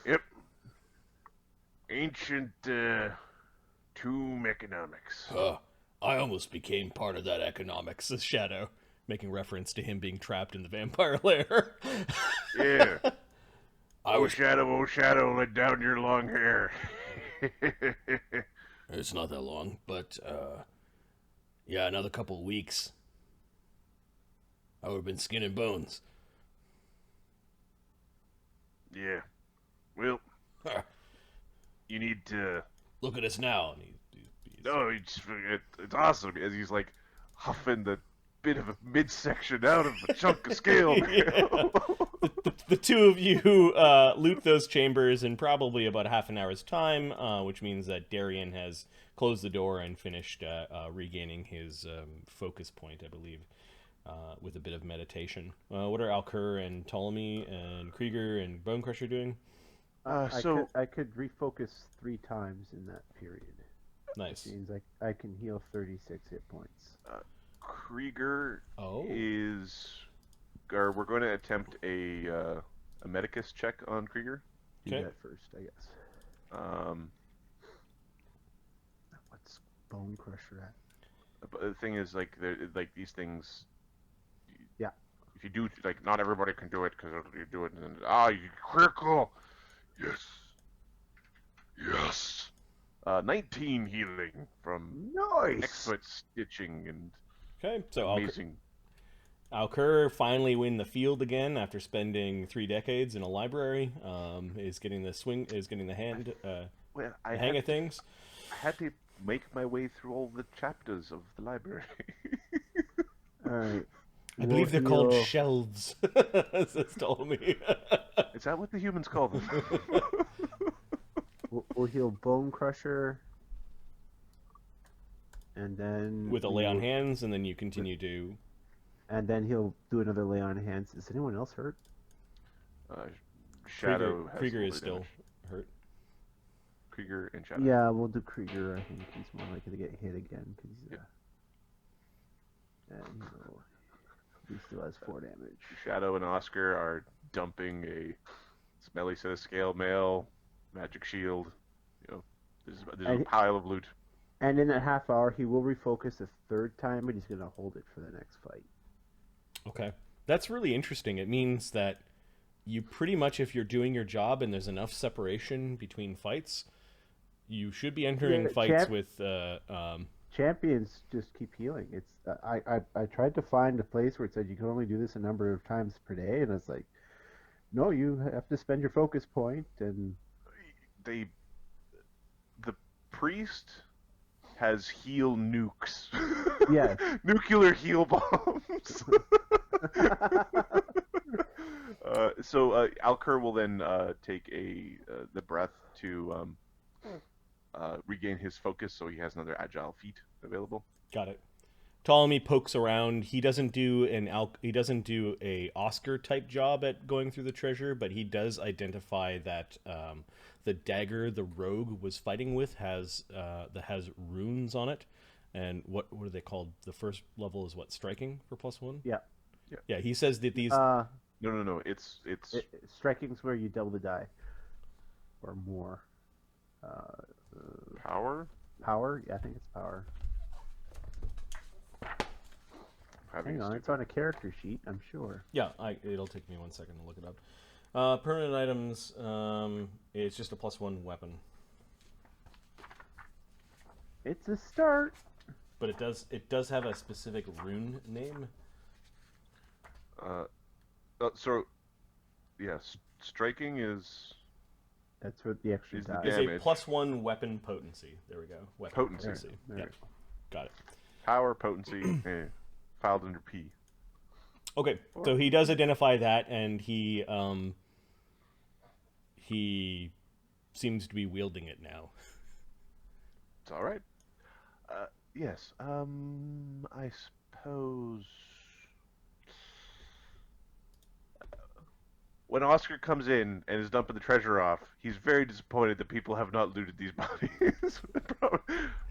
Yep. Ancient tomb economics. I almost became part of that economics, says Shadow, making reference to him being trapped in the vampire lair. Yeah. Shadow, let down your long hair. It's not that long, but, yeah, another couple of weeks. I would have been skin and bones. Yeah. Well, you need to... Look at us now. No, it's awesome, as he's, like, huffing the bit of a midsection out of a chunk of scale. The two of you loot those chambers in probably about half an hour's time, which means that Darian has closed the door and finished regaining his focus point, I believe, with a bit of meditation. What are Alcur and Ptolemy and Krieger and Bonecrusher doing? I could refocus 3 times in that period. Nice. Which means I can heal 36 hit points. Krieger is... We're going to attempt a medicus check on Krieger. Do that first, I guess. What's Bone Crusher at? But the thing is, like these things... Yeah. If you do, like, not everybody can do it, because you do it, and then, you critical! Yes! Yes! 19 healing from expert stitching and so amazing. Alcur finally win the field again after spending 3 decades in a library. Is getting the Well, the hang of things. I had to make my way through all the chapters of the library. All right. I We'll believe they're called heal- shelves. That's told me. Is that what the humans call them? We'll heal Bone Crusher, and then With a lay on hands, and then you continue to. and then he'll do another lay on hands. Is anyone else hurt? Shadow Krieger has is still damage. hurt. Krieger and Shadow. Yeah, we'll do Krieger. I think he's more likely to get hit again because and he still has 4 damage. Shadow and Oscar are dumping a smelly set of scale mail, magic shield. You know, there's a pile of loot. And in that half hour, he will refocus a 3rd time, but he's going to hold it for the next fight. Okay. That's really interesting. It means that you pretty much, if you're doing your job and there's enough separation between fights, you should be entering fights with... champions just keep healing. It's I tried to find a place where it said you can only do this a number of times per day, and it's like, no, you have to spend your focus point. And the priest has heal nukes. Yes. Nuclear heal bombs. So Alker will then take the breath to regain his focus, so he has another agile feat available. Got it. Ptolemy pokes around. He doesn't do a Oscar type job at going through the treasure, but he does identify that the dagger the rogue was fighting with has runes on it. And what are they called? The first level is what, striking for +1? Yeah. Yeah, he says that these No. It's striking's where you double the die or more. Power. Power? Yeah, I think it's power. Hang on, it's on a character sheet, I'm sure. Yeah, it'll take me 1 second to look it up. Permanent items, it's just a +1 weapon. It's a start. But it does have a specific rune name. So, yes, striking is... That's what the extra Is the die. It's damage. a +1 weapon potency. There we go. Weapon Potency. There Yeah, we go. got it. Power, potency, filed under P. Okay, so he does identify that, and he seems to be wielding it now. It's all right. Yes. I suppose when Oscar comes in and is dumping the treasure off, he's very disappointed that people have not looted these bodies.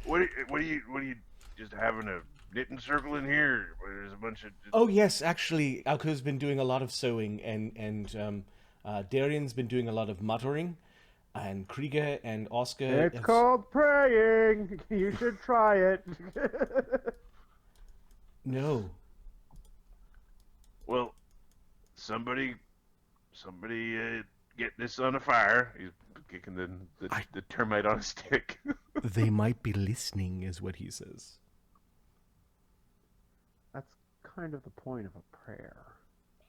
What are you just having a knitting circle in here? Where there's a bunch of... Oh yes, actually, Alco's been doing a lot of sewing, and Darian's been doing a lot of muttering, and Krieger and Oscar. It's called praying. You should try it. No. Well, somebody get this on a fire. He's kicking the termite on a stick. They might be listening, is what he says. That's kind of the point of a prayer.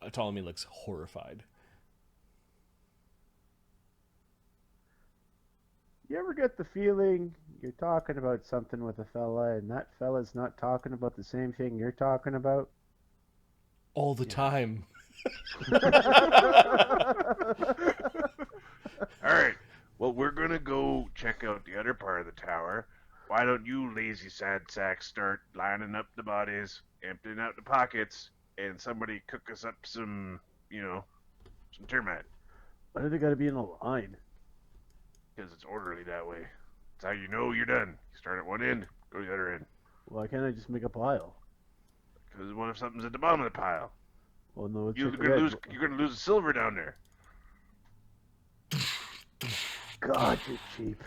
Ptolemy looks horrified. You ever get the feeling you're talking about something with a fella, and that fella's not talking about the same thing you're talking about? All the time. All right. Well, we're gonna go check out the other part of the tower. Why don't you lazy sad sacks start lining up the bodies, emptying out the pockets, and somebody cook us up some termite. Why do they gotta be in a line? Because it's orderly that way. It's how you know you're done. You start at one end, go to the other end. Why can't I just make a pile? Because what if something's at the bottom of the pile? Well, no, You're gonna lose the silver down there. God, you're cheap.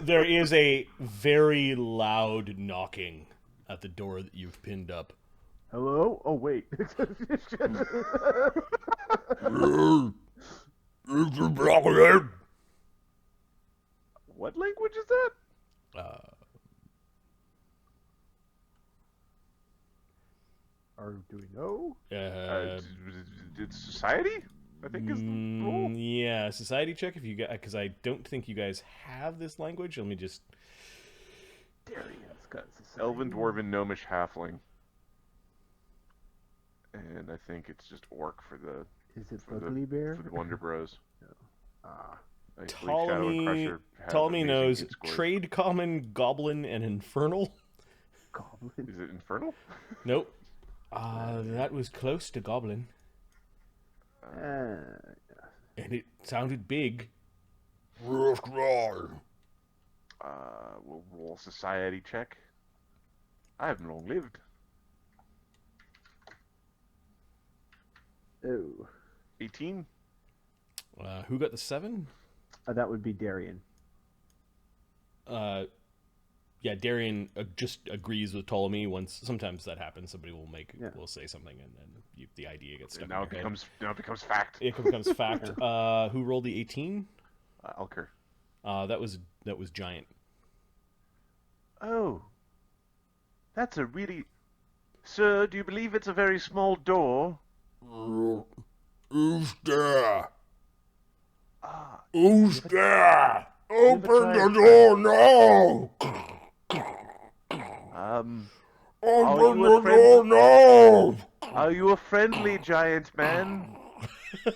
There is a very loud knocking at the door that you've pinned up. Hello? Oh, wait. What language is that? Or do we know? It's society? I think is the rule. Yeah, society check if you got, because I don't think you guys have this language. Let me just. Darian's got society. Elven, Dwarven, Gnomish, Halfling. And I think it's just Orc for the Is it Ugly Bear? for the Wonder Bros. Ah. I believe Shadow and Crusher have Ptolemy amazing knows hit scores. trade, common, goblin, and infernal. Goblin. Is it Infernal? Nope. That was close to goblin, and it sounded big. We'll roll society check. I haven't long lived. Oh. 18. Who got the 7? That would be Darian. Yeah, Darian just agrees with Ptolemy. Sometimes that happens. Somebody will say something, and then the idea gets stuck. And now in it your head. becomes fact. It becomes fact. Who rolled the 18? Elker. That was giant. Oh. That's a really... Sir, do you believe it's a very small door? Who's there? Ah, Who's there? Open the door now! Open the door now! Are you a friendly giant man?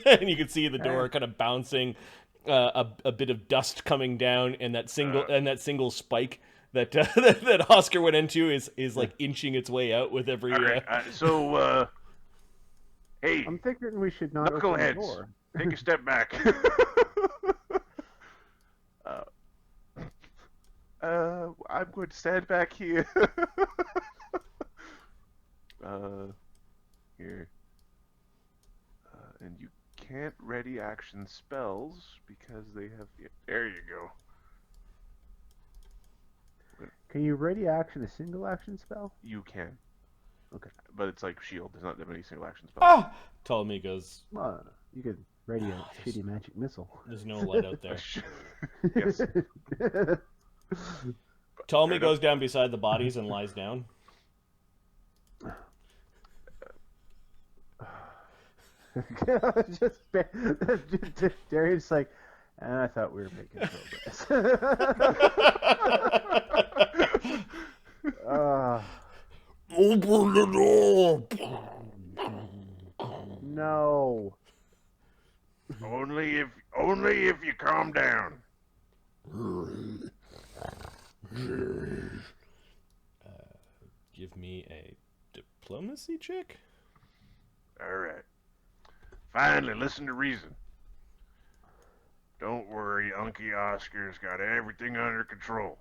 And you can see the door kind of bouncing, a bit of dust coming down, and that single spike that that Oscar went into is like inching its way out with every. Hey, I'm thinking we should not open the knuckleheads, door. take a step back. I'm going to stand back here. Here. And you can't ready action spells because they have... There you go. Can you ready action a single action spell? You can. Okay. But it's like shield. There's not that many single action spells. Ah! Ptolemy goes. Well, you could ready a shitty magic missile. There's no light out there. Yes. Ptolemy goes down beside the bodies and lies down. just Darian's like, and I thought we were making progress. Open the door! No. Only if you calm down. Give me a diplomacy check. All right. Finally, listen to reason. Don't worry, Unky Oscar's got everything under control.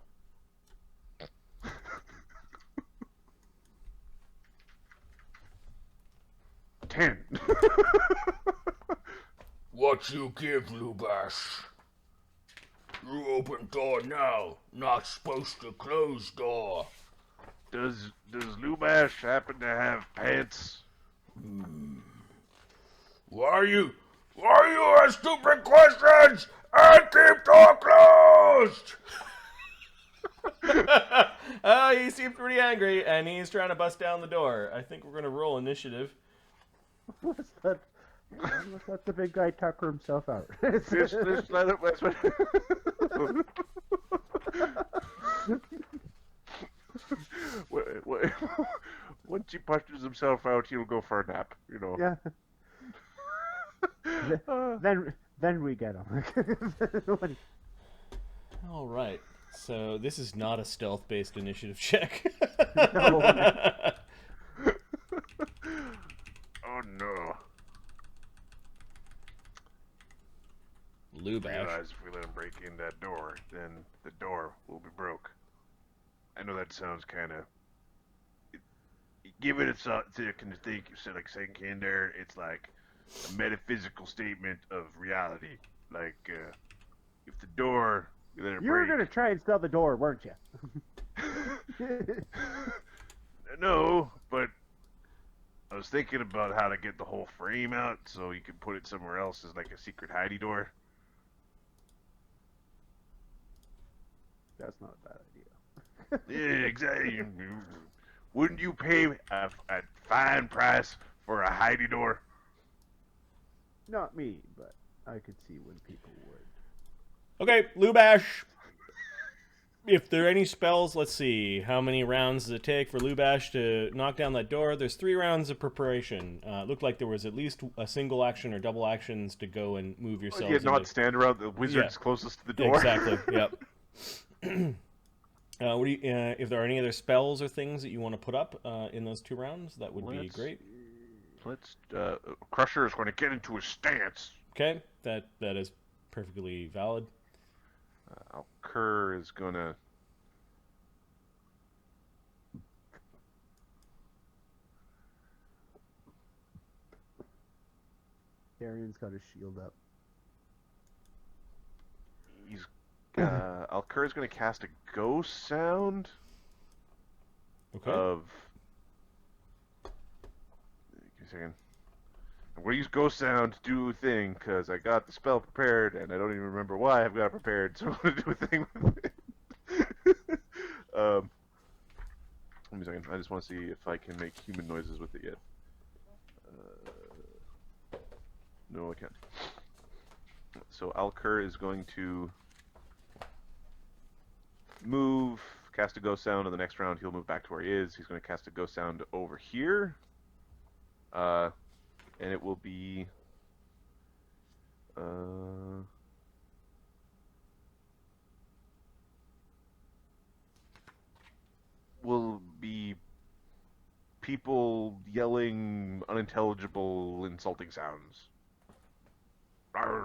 10. What you give, Lubash? You open door now. Not supposed to close door. Does Lubash happen to have pants? Why you ask stupid questions and keep door closed? He seemed pretty angry, and he's trying to bust down the door. I think we're going to roll initiative. Let's let the big guy tucker himself out. Just let it. Once he punches himself out, he'll go for a nap. You know. Yeah. Then we get him. All right. So this is not a stealth-based initiative check. No. Oh no. Lubash. Realize if we let him break in that door, then the door will be broke. I know that sounds kind of... Give it a second to think, like sink in there, it's like a metaphysical statement of reality. Like, if the door... You let it You were break... going to try and sell the door, weren't you? No, but I was thinking about how to get the whole frame out so you could put it somewhere else as like a secret hidey door. That's not a bad idea. Yeah, exactly. Wouldn't you pay a fine price for a hidey door? Not me, but I could see when people would. Okay, Lubash. If there are any spells, let's see. How many rounds does it take for Lubash to knock down that door? There's 3 rounds of preparation. It looked like there was at least a single action or double actions to go and move yourselves. Yeah, not into... stand around the wizards closest to the door. Exactly. Yep. What do you? If there are any other spells or things that you want to put up in those 2 rounds, that would be great. Crusher is going to get into his stance. Okay, that is perfectly valid. Kerr is going to... Darian's got his shield up. Alcur is going to cast a ghost sound of... Give me a second. I'm going to use ghost sound to do a thing, because I got the spell prepared, and I don't even remember why I've got it prepared, so I'm going to do a thing with it. Give me a second. I just want to see if I can make human noises with it yet. No, I can't. So Alcur is going to move, cast a ghost sound, and the next round he'll move back to where he is. He's going to cast a ghost sound over here. And it will be... will be people yelling unintelligible, insulting sounds. Are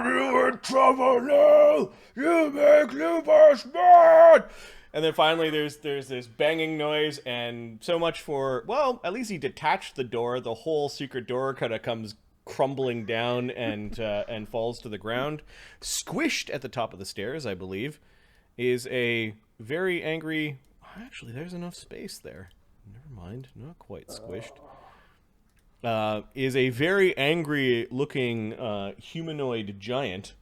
you in trouble now? You make Lubash mad! And then finally, there's this banging noise, and so much for, well, at least he detached the door. The whole secret door kind of comes crumbling down and falls to the ground. Squished at the top of the stairs, I believe, is a very angry... Actually, there's enough space there. Never mind, not quite squished. Is a very angry-looking humanoid giant,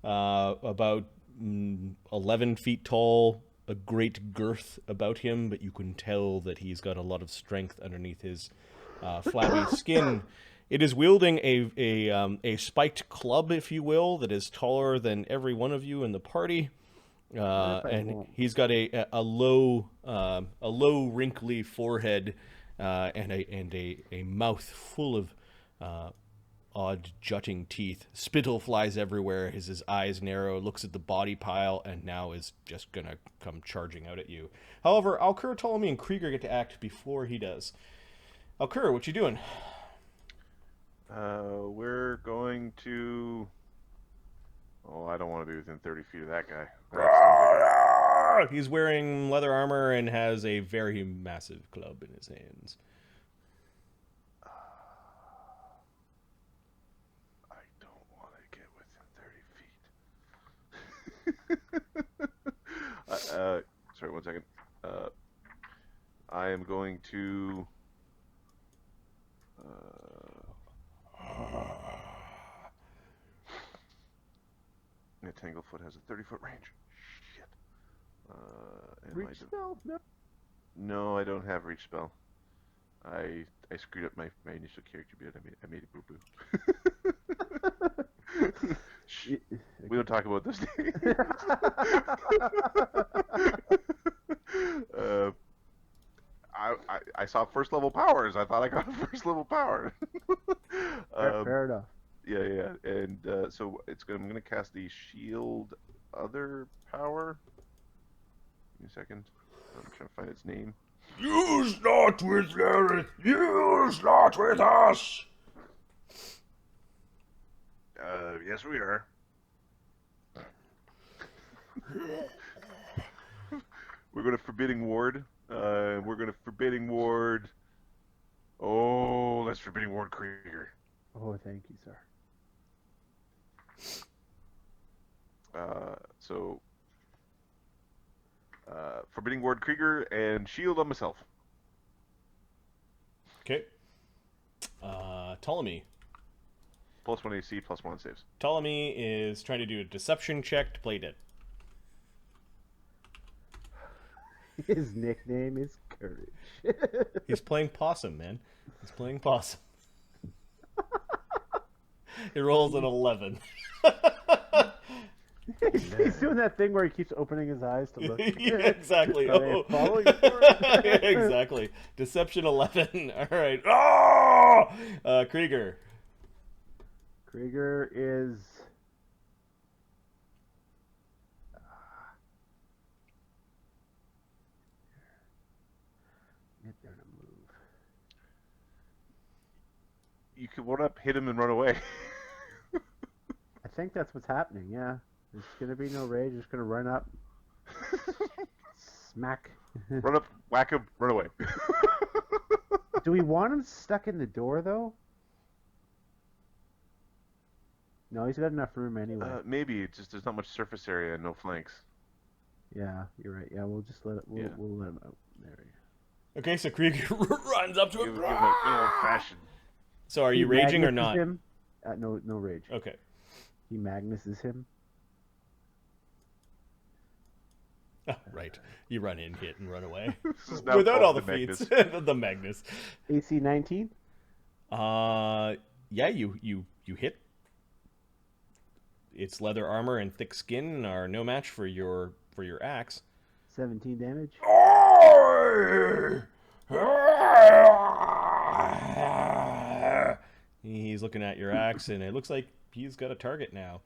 about 11 feet tall, a great girth about him, but you can tell that he's got a lot of strength underneath his flabby skin. It is wielding a spiked club, if you will, that is taller than every one of you in the party. And he's got a low wrinkly forehead and a mouth full of odd jutting teeth. Spittle flies everywhere. His eyes narrow, looks at the body pile, and now is just gonna come charging out at you. However, Alcur, Ptolemy, and Krieger get to act before he does. Alcur, what you doing? We're going to... Oh, I don't want to be within 30 feet of that guy. He's wearing leather armor and has a very massive club in his hands. I don't want to get within 30 feet. Sorry, 1 second. I am going to... Yeah, Tanglefoot has a 30-foot range. Shit. Reach spell? No. No, I don't have reach spell. I screwed up my initial character bit. I made it boo-boo. Shh. We don't talk about this. I saw first level powers. I thought I got a first level power. Fair enough. Yeah, and so I'm gonna cast the shield other power. Give me a second. I'm trying to find its name. Use not with Larry. Use not with us. Yes, we are. We're going to Forbidding Ward. We're going to Forbidding Ward. Oh, that's Forbidding Ward Krieger. Oh, thank you, sir. Forbidding Ward Krieger and shield on myself. Okay. Ptolemy. +1 AC, +1 saves. Ptolemy is trying to do a deception check to play dead. His nickname is courage. He's playing possum, man. He's playing possum. He rolls an 11. He's doing that thing where he keeps opening his eyes to look. Yeah, exactly. Are they Oh. following for it? Yeah, exactly. Deception 11. All right. Oh! Krieger. Krieger is. Get there to move. You could one up, hit him, and run away. I think that's what's happening. Yeah, there's gonna be no rage. Just gonna run up, smack. Run up, whack him, run away. Do we want him stuck in the door though? No, he's got enough room anyway. Maybe it's just there's not much surface area and no flanks. Yeah, you're right. Yeah, we'll just let it. We'll, Yeah. we'll let him out. There we go. Okay, so Krieger runs up to Give him. him a fashion. So are you He raging or Magnuses not? Him. No rage. Okay. He Magnuses him. Oh, right. You run in, hit, and run away. This is now Without all called the feats. Magnus. The Magnus. AC 19. Yeah, you hit. Its leather armor and thick skin are no match for your axe. 17 damage. He's looking at your axe, and it looks like he's got a target now.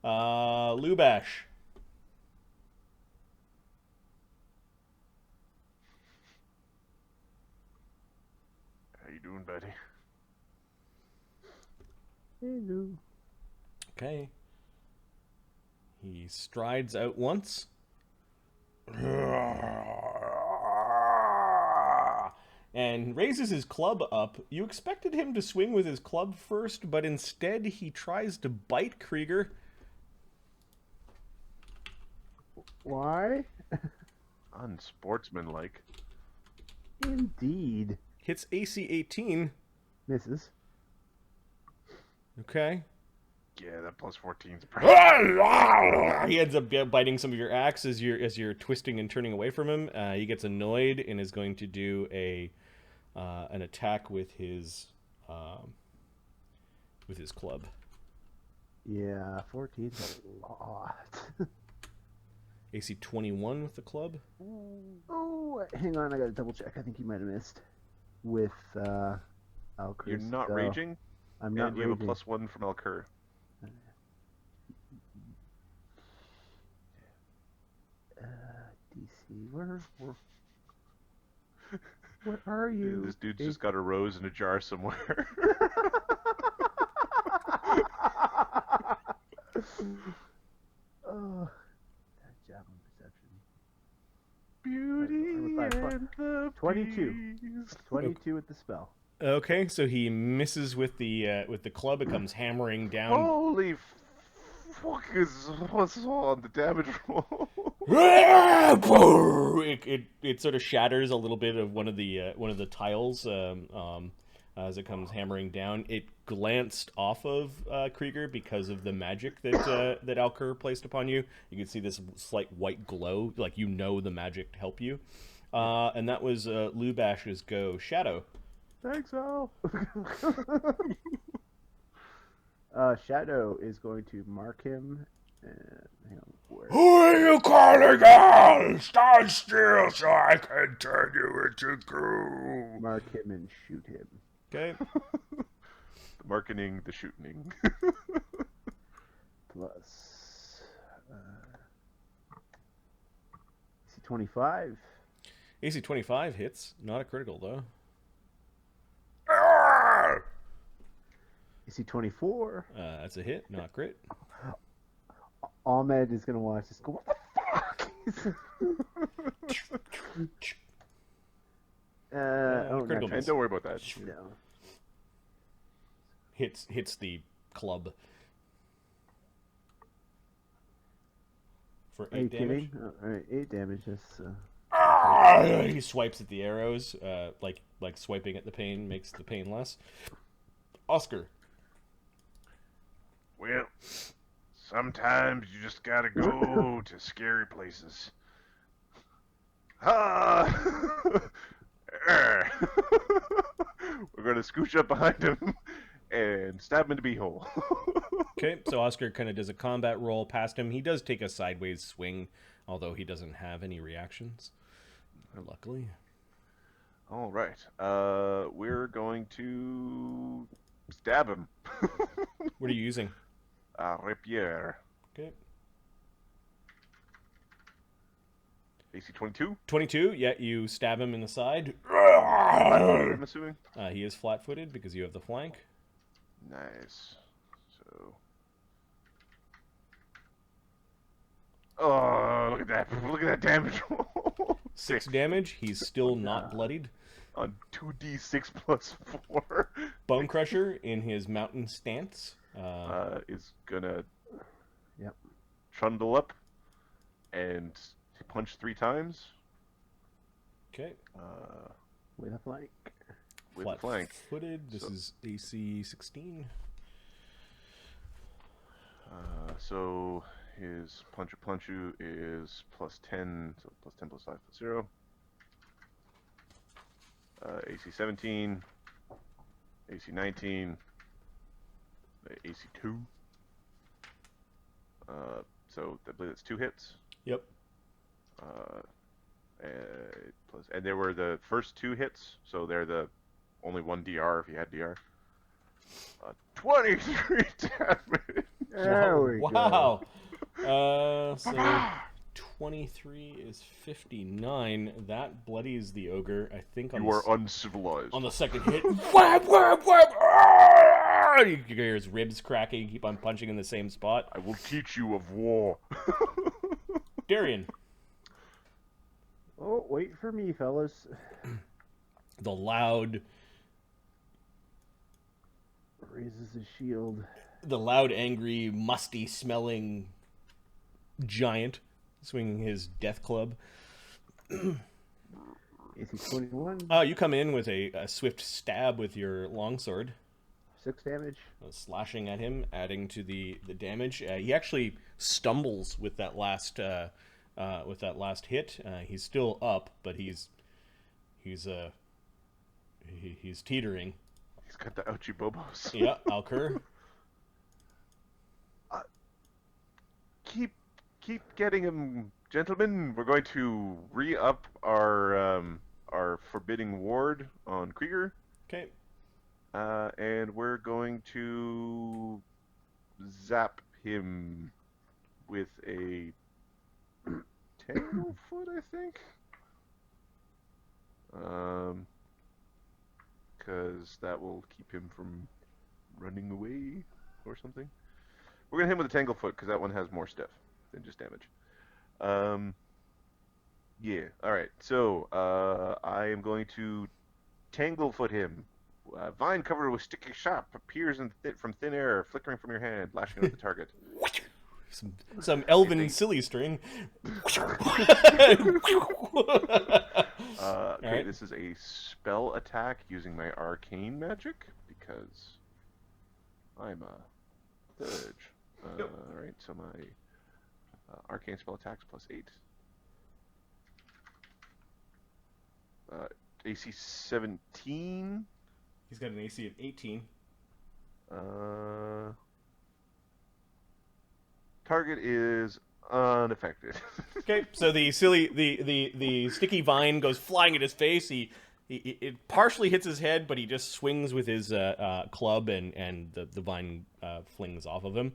Lubash. How you doing, buddy? Hello. Okay. He strides out once. And raises his club up. You expected him to swing with his club first, but instead he tries to bite Krieger. Why? Unsportsmanlike. Indeed. Hits AC 18. Misses. Okay. Yeah, that plus 14's He ends up biting some of your axe as you're twisting and turning away from him. He gets annoyed and is going to do an attack with his club. Yeah, 14's a lot. AC 21 with the club. Oh, hang on, I gotta double check. I think he might have missed with Alcur. You're not raging, I'm not and you have a raging. +1 from Alcur. DC, where are you? This dude's just got a rose in a jar somewhere. Oh, that javelin perception. Beauty and the 22. Beast. 22 with the spell. Okay, so he misses with the club. It comes hammering down. Holy fuck is what's on the damage roll? It sort of shatters a little bit of one of the tiles as it comes hammering down. It glanced off of Krieger because of the magic that that Alcur placed upon you. You can see this slight white glow, like you know the magic to help you. And that was Lubash's go. Shadow. Thanks, Al. Shadow is going to mark him. Hang on, where? Who are you calling out? Stand still so I can turn you into goo. Mark him and shoot him. Okay. The marketing, the shooting. Plus. AC 25. AC 25 hits, not a critical though. Ah! AC 24. That's a hit, not crit. Ahmed is going to watch this. Go, what the fuck? critical not And don't worry about that. no. Hits the club for 8 Are you damage. kidding? Oh, alright, 8 damage. That's, He swipes at the arrows, like swiping at the pain makes the pain less. Oscar. Well, sometimes you just gotta go to scary places. Ah! scooch up behind him and stab him in the beehole. Okay, so Oscar kind of does a combat roll past him. He does take a sideways swing, although he doesn't have any reactions. Luckily. All right. We're going to stab him. What are you using? Rapier. Okay. AC 22. 22, yeah, you stab him in the side. I'm assuming. He is flat-footed because you have the flank. Nice. So. Oh, look at that! Look at that damage. 6 damage. He's still not bloodied. On 2d6 plus 4. Bone Crusher in his mountain stance. Is gonna Yep. trundle up and punch 3 times. Okay. With a flank. With flank. Footed. This is AC 16. So his punchu is plus 10, so plus 10 plus 5 plus 0. AC 17, AC 19, AC 2. So I believe that's 2 hits. Yep. And there were the first 2 hits, so they're the only 1 DR if you had DR. 23 damage. There we go. Wow. So 23 is 59. That bloodies the ogre, I think. You are uncivilized. On the second hit. Whap, whap, whap, ah! You hear his ribs cracking. Keep on punching in the same spot. I will teach you of war. Darian. Oh, wait for me, fellas. The loud, Raises his shield. angry, musty-smelling giant swinging his death club. AC 21. You come in with a swift stab with your longsword. 6 damage. Slashing at him, adding to the damage. He actually stumbles with that last hit. He's still up, but he's teetering. He's got the ouchie bobos. Yeah, Alcur. Keep getting him, gentlemen. We're going to re-up our forbidding ward on Krieger. Okay. And we're going to zap him with a Tanglefoot, I think. Because that will keep him from running away or something. We're gonna hit him with a Tanglefoot because that one has more stuff than just damage. Yeah. All right. So I am going to Tanglefoot him. Vine covered with sticky sharp appears from thin air, flickering from your hand, lashing out at the target. Some elven silly string. Okay, right. This is a spell attack using my arcane magic because I'm a thurge. Yep. Alright, so my arcane spell attacks plus 8. AC 17. He's got an AC of 18. Target is unaffected. Okay, so the sticky vine goes flying at his face. It partially hits his head, but he just swings with his club, and the vine flings off of him.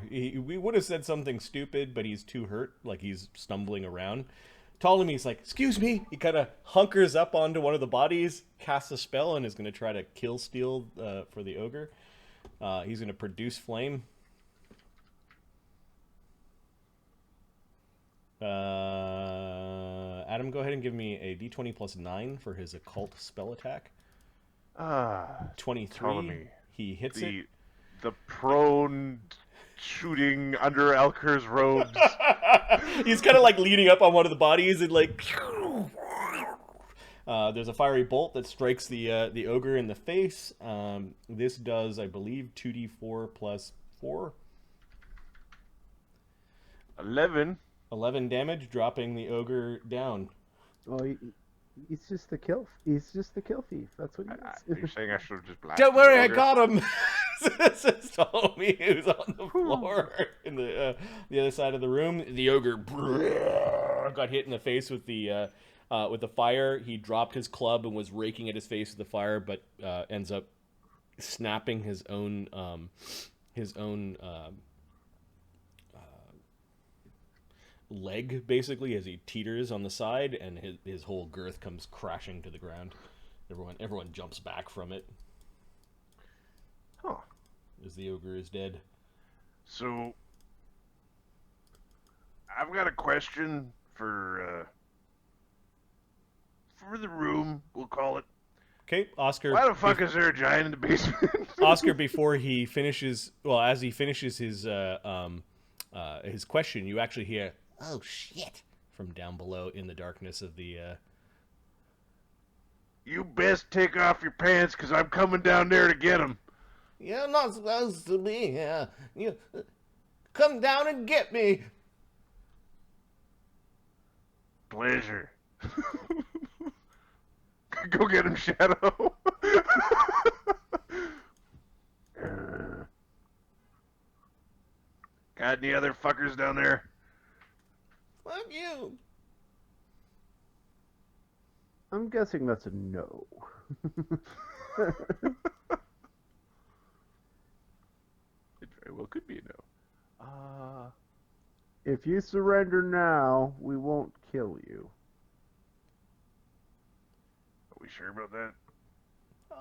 We would have said something stupid, but he's too hurt, like he's stumbling around. Ptolemy's like, excuse me. He kind of hunkers up onto one of the bodies, casts a spell, and is going to try to kill steal for the ogre. He's going to produce flame. Adam, go ahead and give me a d20 plus 9 for his occult spell attack. 23. Ptolemy. He hits it. The prone shooting under Alker's robes. He's kind of like leaning up on one of the bodies and like. There's a fiery bolt that strikes the ogre in the face. This does, I believe, 2d4 plus 4. 11. 11 damage, dropping the ogre down. Oh, He's just the kill. He's just the kill thief. That's what he You're is. saying I should have just blasted Don't worry, the I ogre? got him. Says Tommy, who's on the floor in the other side of the room. The ogre got hit in the face with the fire. He dropped his club and was raking at his face with the fire, but ends up snapping his own leg basically as he teeters on the side, and his whole girth comes crashing to the ground. Everyone jumps back from it Huh. as the ogre is dead. So, I've got a question for the room, we'll call it. Okay, Oscar. Why the fuck is there a giant in the basement? Oscar, before he finishes, as he finishes his question, you actually hear, "Oh shit!" from down below in the darkness of the. You best take off your pants, because I'm coming down there to get him. You're not supposed to be here. You come down and get me. Pleasure. Go get him, Shadow. Got any other fuckers down there? Fuck you. I'm guessing that's a no. It very well could be a no. If you surrender now, we won't kill you. Are we sure about that?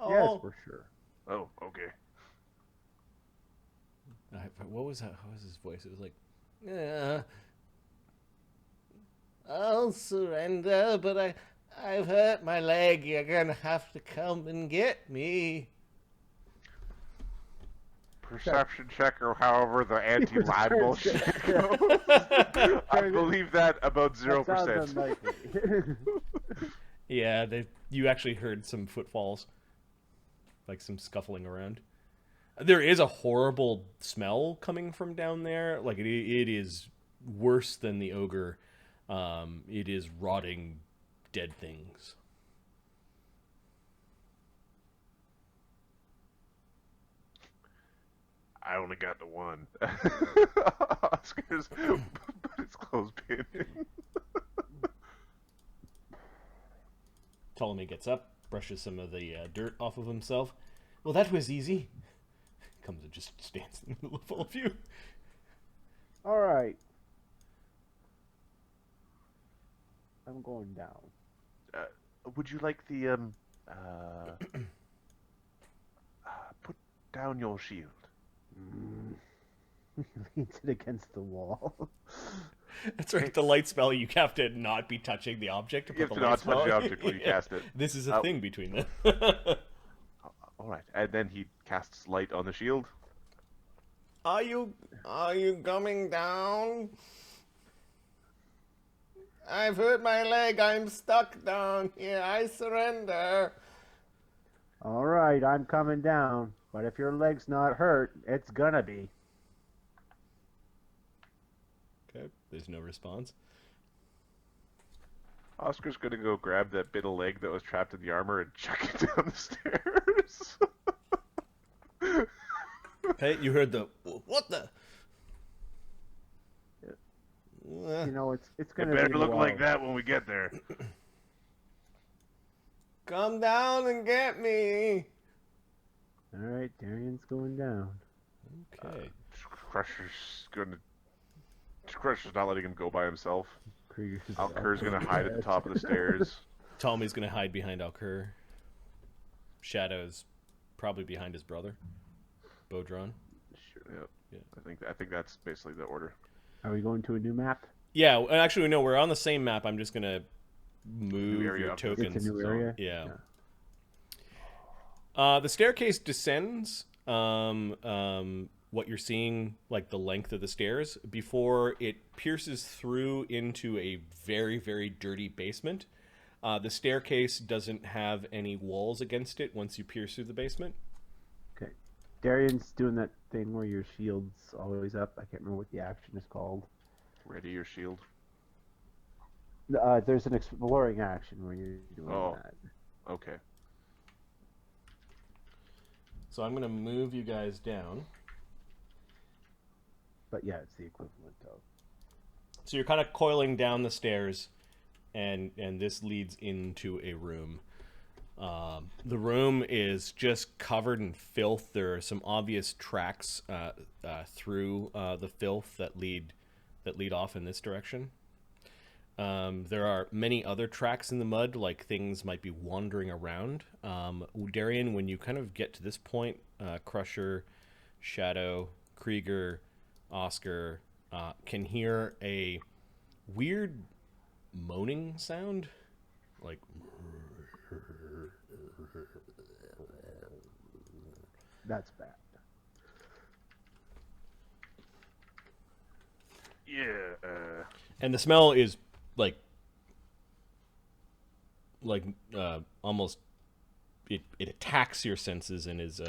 Yes, Oh. we're sure. Oh, okay. What was that? What was his voice? It was like, I'll surrender, but I've hurt my leg. You're gonna have to come and get me. Perception check, or however the anti-lie bullshit goes. I believe that about 0%. That sounds unlikely. Yeah, you actually heard some footfalls, like some scuffling around. There is a horrible smell coming from down there. Like it is worse than the ogre. It is rotting dead things. I only got the one. Oscar's put his clothespin in. Ptolemy gets up, brushes some of the dirt off of himself. Well, that was easy. Comes and just stands in the middle of all of you. All right. I'm going down. Would you like the put down your shield? He leans it against the wall. That's right. The light spell, you have to not be touching the object to You put have the to light not spell. touch the object when you cast it. This is a thing between them. All right, and then he casts light on the shield. Are you coming down? I've hurt my leg. I'm stuck down here. I surrender. All right, I'm coming down. But if your leg's not hurt, it's gonna be. Okay. There's no response. Oscar's gonna go grab that bit of leg that was trapped in the armor and chuck it down the stairs. Okay, you heard the what the? You know, it's It gonna better be a look while. like that when we get there. Come down and get me. All right, Darian's going down. Okay. Crusher's not letting him go by himself. Krieger's Alker's gonna hide at the top of the stairs. Ptolemy's gonna hide behind Alker. Shadow's probably behind his brother, Bodron. Sure, yep. Yeah. I think that's basically the order. Are we going to a new map? Yeah, and actually, no, we're on the same map. I'm just gonna move area your up. tokens. It's a new area? Yeah. The staircase descends. What you're seeing, like the length of the stairs, before it pierces through into a very, very dirty basement. The staircase doesn't have any walls against it once you pierce through the basement. Okay. Darian's doing that thing where your shield's always up. I can't remember what the action is called. Ready your shield. There's an exploring action where you're doing Oh. that. Okay. So I'm going to move you guys down. But yeah, it's the equivalent of. So you're kind of coiling down the stairs, and this leads into a room. The room is just covered in filth. There are some obvious tracks through the filth that lead off in this direction. There are many other tracks in the mud, like things might be wandering around. Darian, when you kind of get to this point, Crusher, Shadow, Krieger, Oscar can hear a weird moaning sound, like. That's bad. Yeah. And the smell is like almost it attacks your senses and is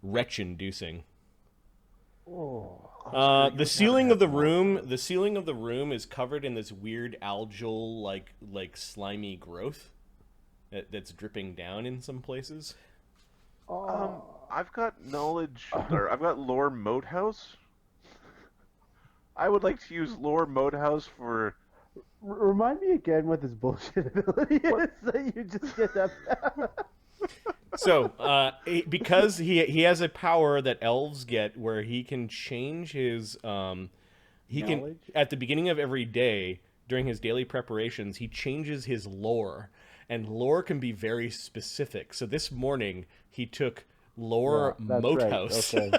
retch-inducing. Oh. The ceiling of the room is covered in this weird algal like slimy growth that's dripping down in some places. I've got knowledge, or I've got lore Moathouse. I would like to use lore Moathouse for. Remind me again what this bullshit ability is that you just get up. So, because he has a power that elves get, where he can change his he can Knowledge? at the beginning of every day during his daily preparations, he changes his lore, and lore can be very specific. So this morning he took lore That's Moathouse. right. Okay.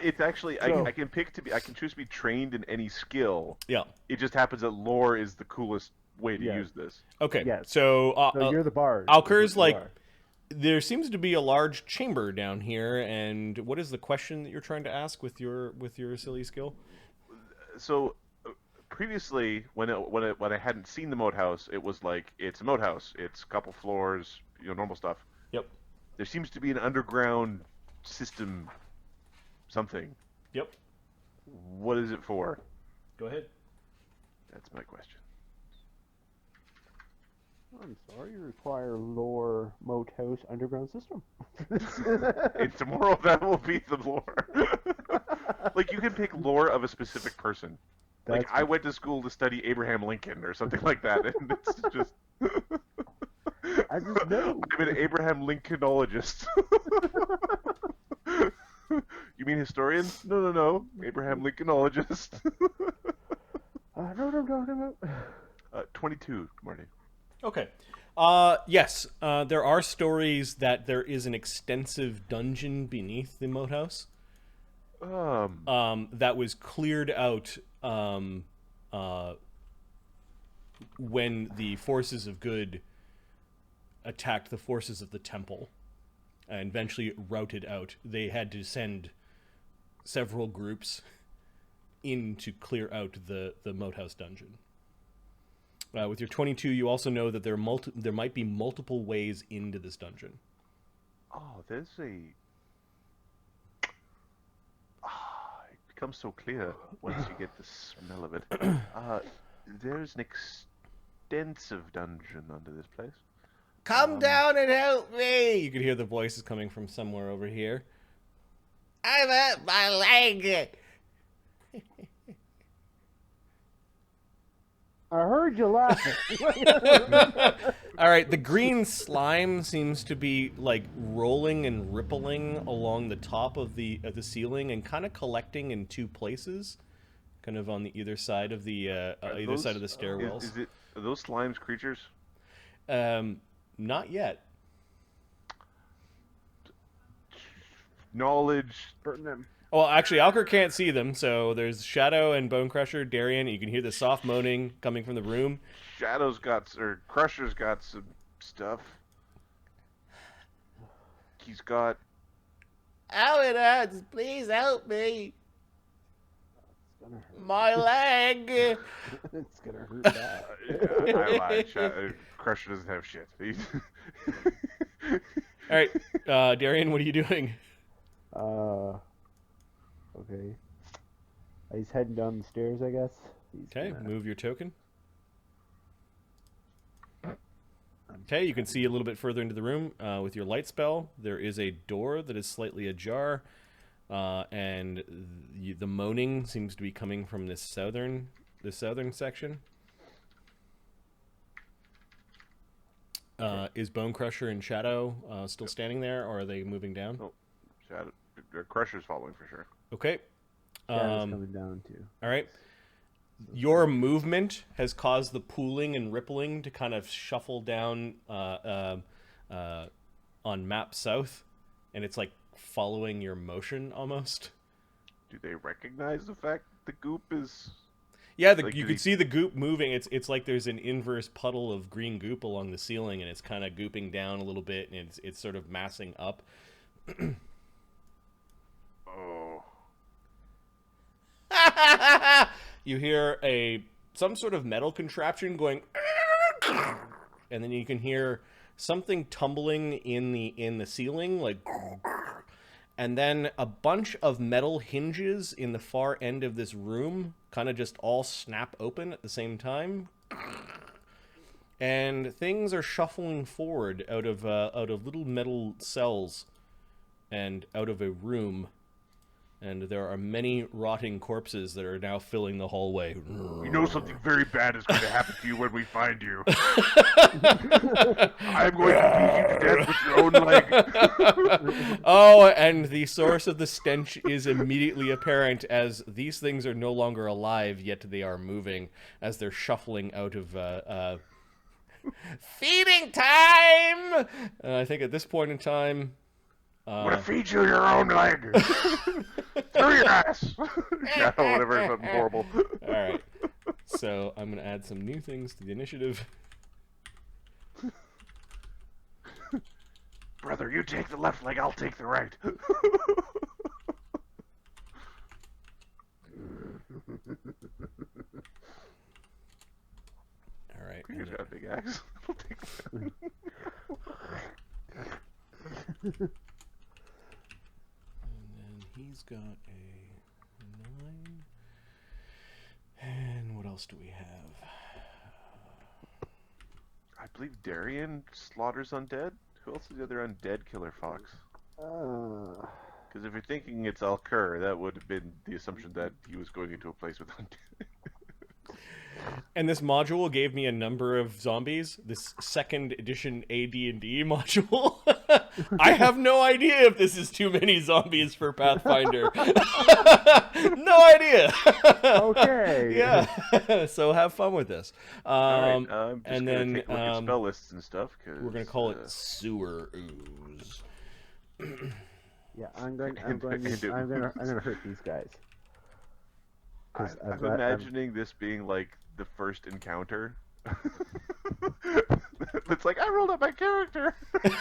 It's actually So- I can pick to be. I can choose to be trained in any skill. Yeah. It just happens that lore is the coolest way to Yeah. use this. Okay. Yes. So, So you're the bard. Alker's is what you like, are. there seems to be a large chamber down here, and what is the question that you're trying to ask with your silly skill? So previously, when I hadn't seen the Moathouse, it was like it's a Moathouse. It's a couple floors, normal stuff. Yep. There seems to be an underground system, something. Yep. What is it for? Go ahead. That's my question. I'm sorry, you require lore Moathouse underground system. And tomorrow that will be the lore. Like you can pick lore of a specific person. Like That's I went to school to study Abraham Lincoln or something like that, and it's just. I just know. I'm an Abraham Lincolnologist. You mean historian? No. Abraham Lincolnologist. I know what I'm talking about. 22, Marty. Okay. Yes. There are stories that there is an extensive dungeon beneath the Moathouse. That was cleared out when the forces of good attacked the forces of the temple and eventually routed out. They had to send several groups in to clear out the Moathouse dungeon. With your 22, you also know that there might be multiple ways into this dungeon. Oh, there's a. It becomes so clear once you get the smell of it. There's an extensive dungeon under this place. Come down and help me! You could hear the voices coming from somewhere over here. I've hurt my leg! I heard you laughing. All right, the green slime seems to be like rolling and rippling along the top of the ceiling and kind of collecting in two places, kind of on the either side of the side of the stairwells. Are those slimes creatures? Not yet. Knowledge. Burn them. Well, actually, Alker can't see them, so there's Shadow and Bone Crusher, Darian. You can hear the soft moaning coming from the room. Crusher's got some stuff. He's got. Ow, it hurts! Please help me! It's gonna hurt. My leg! It's gonna hurt bad. I lied. Crusher doesn't have shit. All right, Darian, what are you doing? Okay. He's heading down the stairs, I guess. Okay, move your token. Okay, you can see a little bit further into the room with your light spell. There is a door that is slightly ajar, and the moaning seems to be coming from this southern section. Is Bone Crusher and Shadow still standing there, or are they moving down? Oh, Shadow, Crusher's following for sure. Okay. Shadow's coming down too. All right. Your movement has caused the pooling and rippling to kind of shuffle down on map south, and it's like following your motion almost. Do they recognize the fact the goop is? Yeah, Like, you can see the goop moving. It's like there's an inverse puddle of green goop along the ceiling, and it's kind of gooping down a little bit, and it's sort of massing up. Oh. You hear some sort of metal contraption going, and then you can hear something tumbling in the ceiling, like, and then a bunch of metal hinges in the far end of this room kind of just all snap open at the same time, and things are shuffling forward out of little metal cells and out of a room. And there are many rotting corpses that are now filling the hallway. You know something very bad is going to happen to you when we find you. I'm going to beat you to death with your own leg. Oh, and the source of the stench is immediately apparent as these things are no longer alive, yet they are moving as they're shuffling out of feeding time! I think at this point in time... I'm going to feed you your own leg. Through your ass. Shadow, whatever, something horrible. Alright. So I'm going to add some new things to the initiative. Brother, you take the left leg, I'll take the right. Alright. You just got a big axe. I'll take that. And then he's got a 9. And what else do we have? I believe Darian slaughters undead. Who else is the other undead killer fox? Because if you're thinking it's Alcur, that would have been the assumption that he was going into a place with undead. And this module gave me a number of zombies. This second edition AD&D module. I have no idea if this is too many zombies for Pathfinder. No idea. Okay. Yeah. So have fun with this. Alright, I'm just and gonna then take a look at spell lists and stuff. Cause, we're gonna call it Sewer Ooze. Yeah, I'm gonna hurt these guys. I'm imagining this being like the first encounter. It's like, I rolled up my character. Let's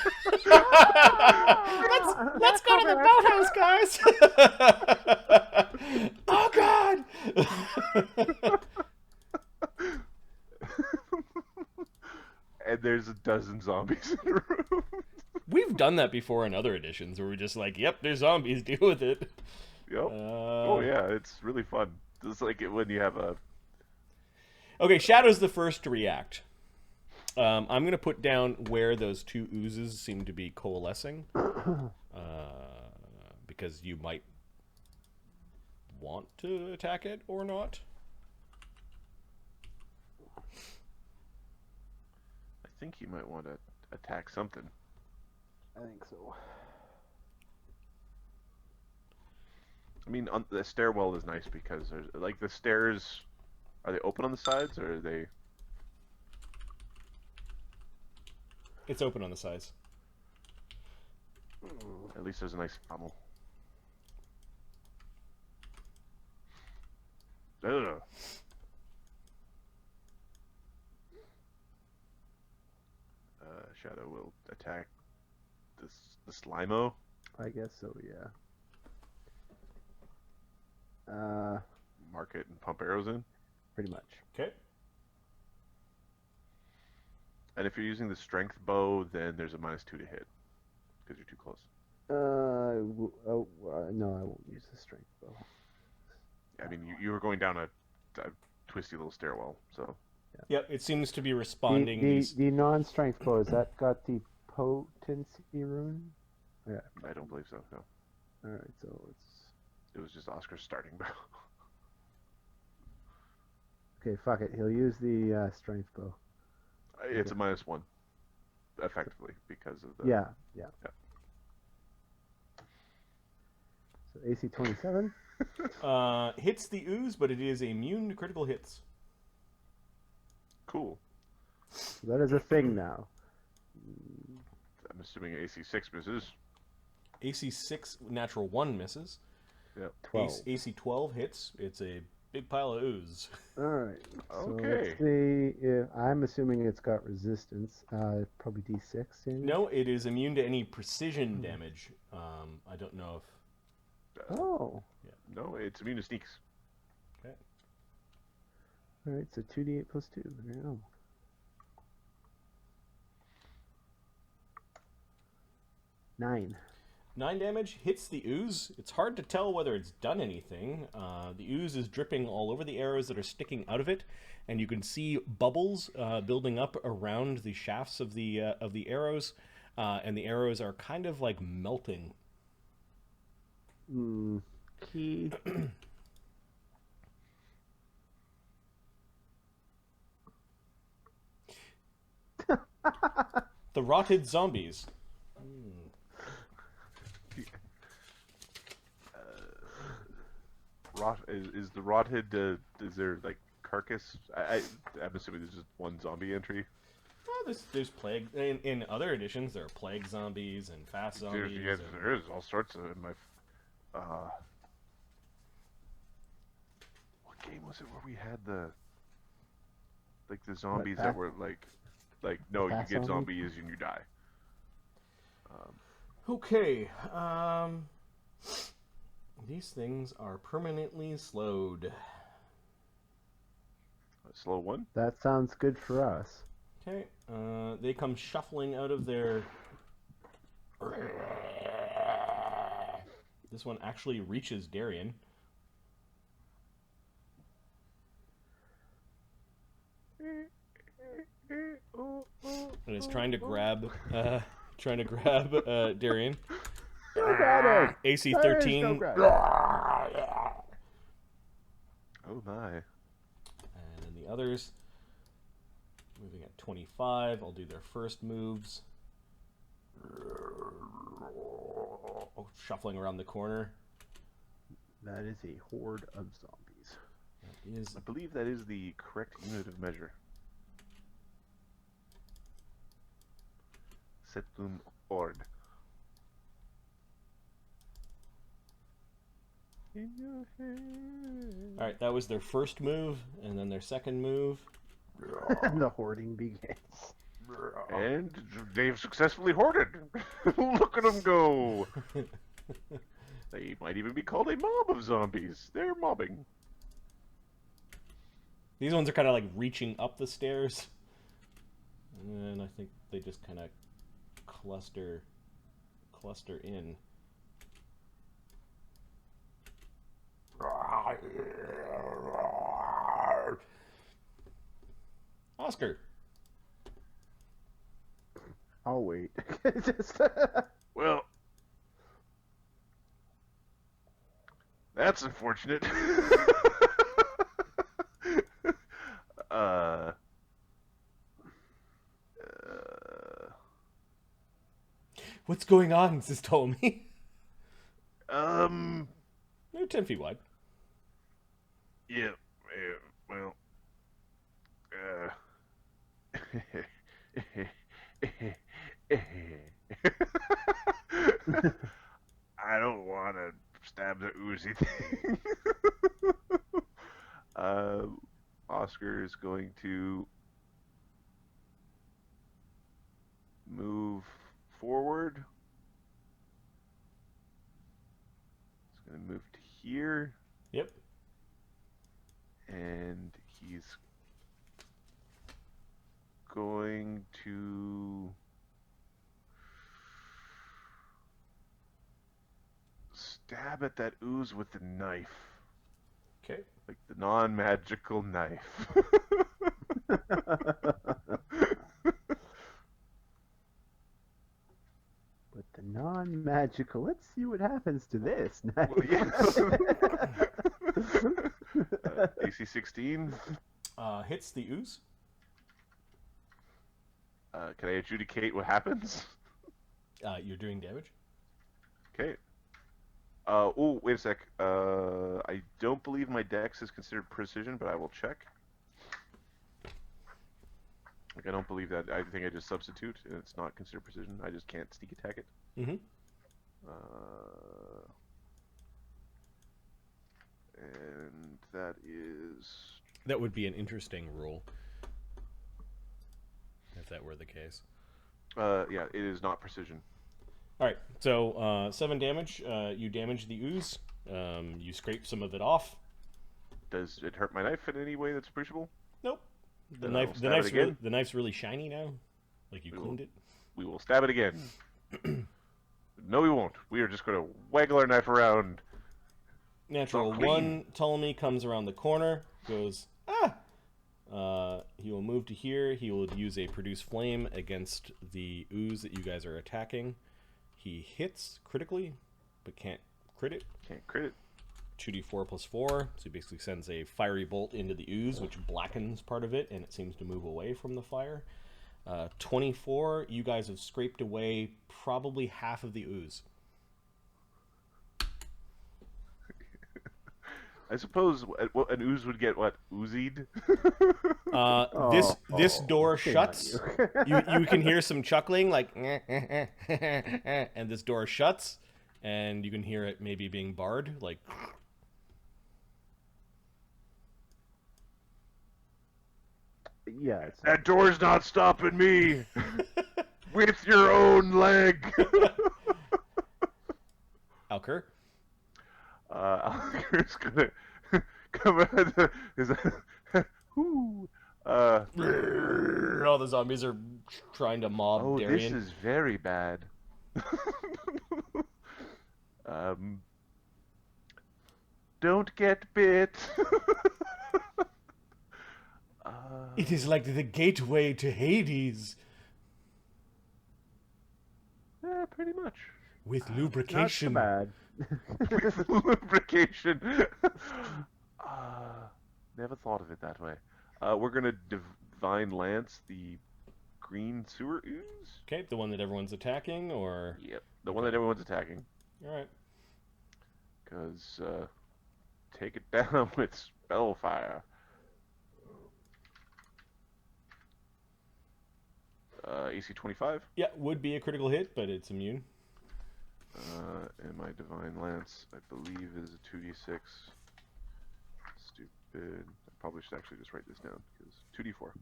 go to the boathouse, guys. Oh God. And there's a dozen zombies in the room. We've done that before in other editions where we're just like, yep, there's zombies, deal with it. Yep. Oh yeah, it's really fun. It's like when you have a... Okay, Shadow's the first to react. I'm going to put down where those two oozes seem to be coalescing. Because you might want to attack it or not. I think you might want to attack something. I think so. I mean, the stairwell is nice because there's like the stairs. Are they open on the sides or are they? It's open on the sides. At least there's a nice funnel. Ugh. Shadow will attack the Slimo. I guess so, yeah. Mark it and pump arrows in. Pretty much. Okay. And if you're using the strength bow, then there's a -2 to hit because you're too close. No, I won't use the strength bow. I mean, you were going down a twisty little stairwell, so Yep, it seems to be responding. The non-strength bow, has that got the potency rune? Yeah. I don't believe so. No, All right, so it was just Oscar's starting bow. okay. Fuck it. He'll use the strength bow. It's a -1, effectively, because of the. Yeah. So AC 27. Hits the ooze, but it is immune to critical hits. Cool. So that is a thing now. I'm assuming AC 6 misses. AC 6, natural 1 misses. Yep. 12. AC 12 hits. It's a big pile of ooze. All right. So Okay. let's see. If, I'm assuming it's got resistance. Probably D6. Damage. No, it is immune to any precision damage. I don't know if... Oh. No, it's immune to sneaks. Okay. All right. So 2d8 plus 2. There you go. 9. 9 damage hits the ooze. It's hard to tell whether it's done anything. The ooze is dripping all over the arrows that are sticking out of it, and you can see bubbles building up around the shafts of the arrows, and the arrows are kind of like melting. Key. The rotted zombies. Is the rotted? Is there like carcass? I'm assuming there's just one zombie entry. Well, there's plague in other editions. There are plague zombies and fast zombies. There is all sorts of in my. What game was it where we had the zombies that were like no, you fast get zombie? zombies and you die. Okay. These things are permanently slowed. Slow one. That sounds good for us. Okay. They come shuffling out of their... This one actually reaches Darian. And is trying to grab Darian. No got it. AC There is 13. no grab. Oh my. And then the others, moving at 25. I'll do their first moves. Shuffling around the corner. That is a horde of zombies. That is I believe that is the correct unit of measure. C'est une horde. Alright, that was their first move, and then their second move. The hoarding begins. And they've successfully hoarded. Look at them go. They might even be called a mob of zombies. They're mobbing. These ones are kind of like reaching up the stairs. And I think they just kind of cluster in. Oscar. I'll wait. Just Well, that's unfortunate. What's going on? This told me. They're 10 feet wide. Yeah, well, I don't want to stab the oozy thing. Oscar is going to move forward. He's going to move to here. Yep. And he's going to stab at that ooze with the knife. Okay. Like the non-magical knife. But the non-magical, let's see what happens to this. Well, yeah. AC 16. Hits the ooze. Can I adjudicate what happens? You're doing damage. Okay. Oh, wait a sec. I don't believe my dex is considered precision, but I will check. Like, I don't believe that. I think I just substitute, and it's not considered precision. I just can't sneak attack it. Mm-hmm. And that is... That would be an interesting rule. If that were the case. yeah, it is not precision. Alright, so 7 damage. You damage the ooze. You scrape some of it off. Does it hurt my knife in any way that's appreciable? Nope. The Then I will knife, stab it again. the knife's really shiny now. Like you We cleaned it. We will stab it again. No, we won't. We are just going to waggle our knife around. Natural Not clean. 1, Ptolemy comes around the corner, goes, ah! He will move to here. He will use a produce flame against the ooze that you guys are attacking. He hits critically, but can't crit it. Can't crit it. 2d4 plus 4, so he basically sends a fiery bolt into the ooze, which blackens part of it, and it seems to move away from the fire. 24, you guys have scraped away probably half of the ooze. I suppose an ooze would get what? Oozied? This door shame shuts. on you. You can hear some chuckling, like, and this door shuts, and you can hear it maybe being barred, like. Yeah, it's That door's not stopping me! With your own leg! Alker. Alker's gonna come out whoo. All the zombies are trying to mob Oh, Darian. this is very bad. Don't get bit. It is like the gateway to Hades. Pretty much. With not so lubrication. bad. With lubrication. Never thought of it that way. We're gonna divine lance the green sewer ooze. Okay, the one that everyone's attacking, or... Yep, the one that everyone's attacking. Alright. Cause take it down with spellfire. AC 25. Yeah, would be a critical hit, but it's immune. And my divine lance, I believe, is a 2d6. Stupid. I probably should actually just write this down because 2d4.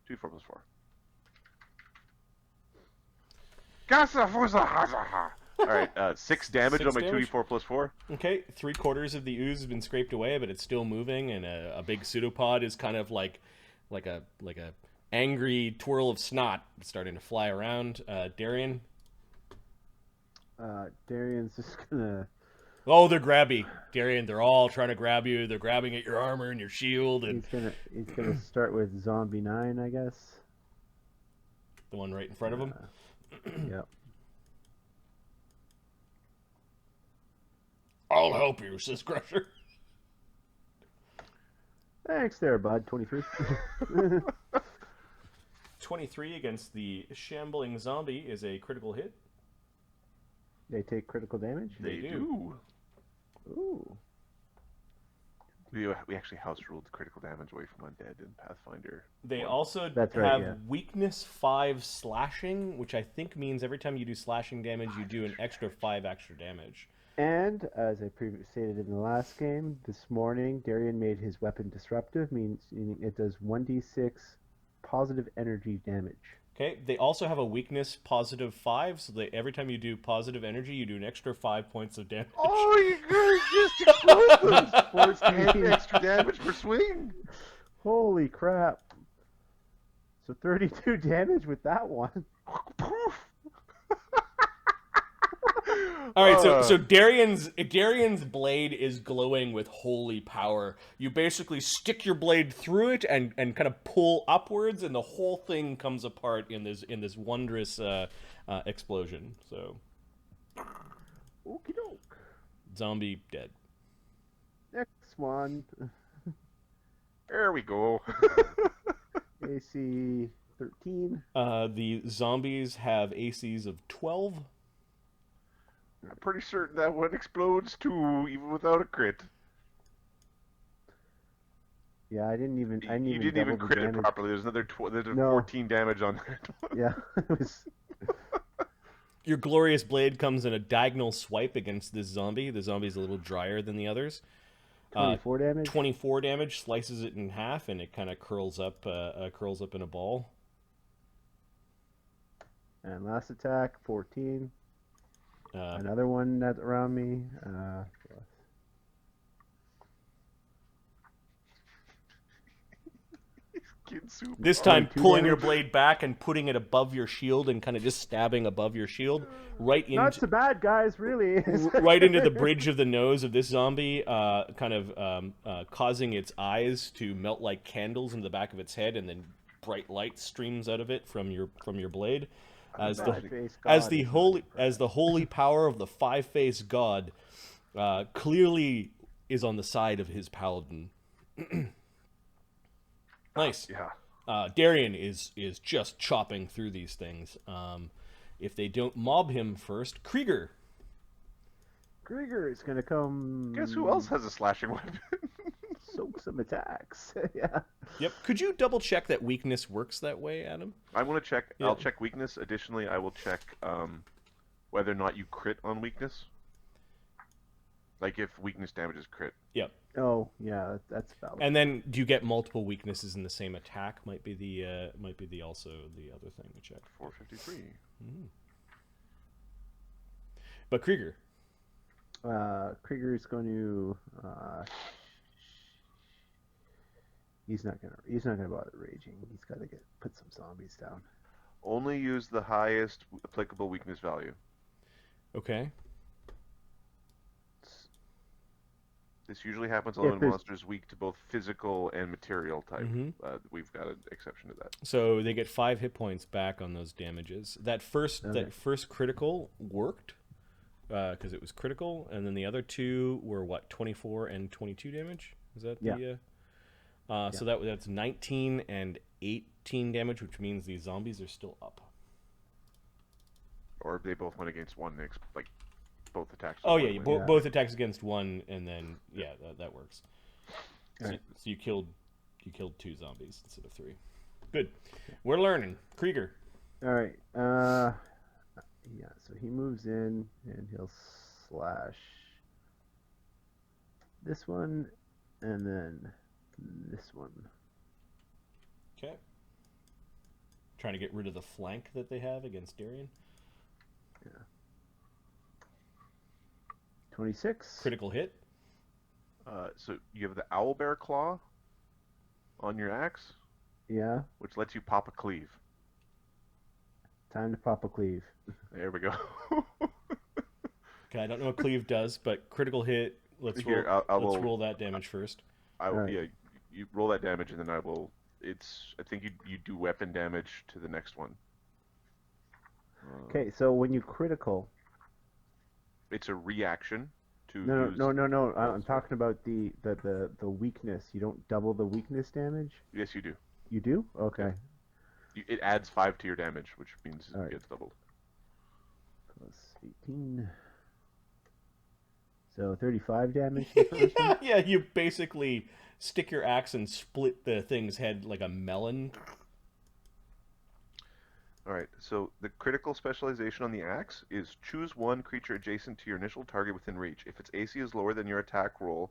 2d4 plus 4. Alright, 6 damage 6 on my damage? 2d4 plus 4. Okay, 3/4 of the ooze has been scraped away, but it's still moving, and a big pseudopod is kind of like a angry twirl of snot starting to fly around. Darian. Darian's just gonna. Oh, they're grabby, Darian. They're all trying to grab you. They're grabbing at your armor and your shield, and He's gonna start with Zombie 9, I guess. the one right in front of him. Yep. I'll help you, says Crusher. Thanks there, bud. 23. 23 against the shambling zombie is a critical hit. They take critical damage? They do. do. Ooh. We actually house ruled critical damage away from undead in Pathfinder. They also That's right, have yeah. weakness 5 slashing, which I think means every time you do slashing damage, you do an extra 5 extra damage. And, as I previously stated in the last game, this morning, Darian made his weapon disruptive, meaning it does 1d6 positive energy damage. Okay, they also have a weakness positive 5, so that every time you do positive energy, you do an extra 5 points of damage. Oh, you guys just explosives! 14 extra damage per swing! Holy crap. So 32 damage with that one. Poof! All right, so Darian's blade is glowing with holy power. You basically stick your blade through it and kind of pull upwards, and the whole thing comes apart in this wondrous explosion. So, Okie doke. zombie dead. Next one. There we go. AC 13. The zombies have ACs of 12. I'm pretty certain that one explodes too, even without a crit. Yeah, I didn't even. I didn't You even didn't even double the crit it damage. properly. There's another there's No. 14 damage on that. Yeah, it was. Your glorious blade comes in a diagonal swipe against this zombie. The zombie's a little drier than the others. 24 damage. 24 damage, slices it in half, and it kind of curls up in a ball. And last attack 14. Uh, Another one that's around me. Kid soup. This time, 22 pulling your damage. blade back and putting it above your shield and kind of just stabbing above your shield, right Not into so bad, guys. Really. right into the bridge of the nose of this zombie, causing its eyes to melt like candles into the back of its head, and then bright light streams out of it from your blade. As the holy power of the five-faced god clearly is on the side of his paladin. Nice. Yeah. Darian is just chopping through these things. If they don't mob him first, Krieger. Krieger is gonna come. Guess who else has a slashing weapon? Soak some attacks. Yeah. Yep. Could you double check that weakness works that way, Adam? I want to check. Yeah. I'll check weakness. Additionally, I will check whether or not you crit on weakness. Like if weakness damages crit. Yep. Oh, yeah, that's valid. And then do you get multiple weaknesses in the same attack? Might be the also the other thing to check. 453. But Krieger. Krieger's going to. He's not gonna bother raging. He's got to put some zombies down. Only use the highest applicable weakness value. Okay. This usually happens only If when there's- monsters weak to both physical and material type. Mhm. We've got an exception to that. So they get 5 hit points back on those damages. That first critical worked because it was critical, and then the other two were what, 24 and 22 damage. Is that Yeah. the? So that's 19 and 18 damage, which means these zombies are still up. Or they both went against one, like both attacks. Oh yeah, went. both attacks against one, and then that works. So, Alright. so you killed 2 zombies instead of 3. Good. We're learning. Krieger. All right. Yeah. So he moves in and he'll slash this one, and then this one. Okay. Trying to get rid of the flank that they have against Darian. 26. Critical hit. So you have the owlbear claw on your axe, Yeah. which lets you pop a cleave. Time to pop a cleave. There we go. Okay, I don't know what cleave does, but critical hit. Let's Here, roll. Let's roll that damage first. Alright. Yeah, you roll that damage, and then I will. I think you do weapon damage to the next one. Okay. So when you critical. It's a reaction to No. use. No. I'm talking about the weakness. You don't double the weakness damage. Yes, you do. You do? Okay. It adds 5 to your damage, which means it Alright. gets doubled. Plus 18. So 35 damage to the first one. Yeah, you basically stick your axe and split the thing's head like a melon. Alright, so the critical specialization on the axe is choose one creature adjacent to your initial target within reach. If its AC is lower than your attack roll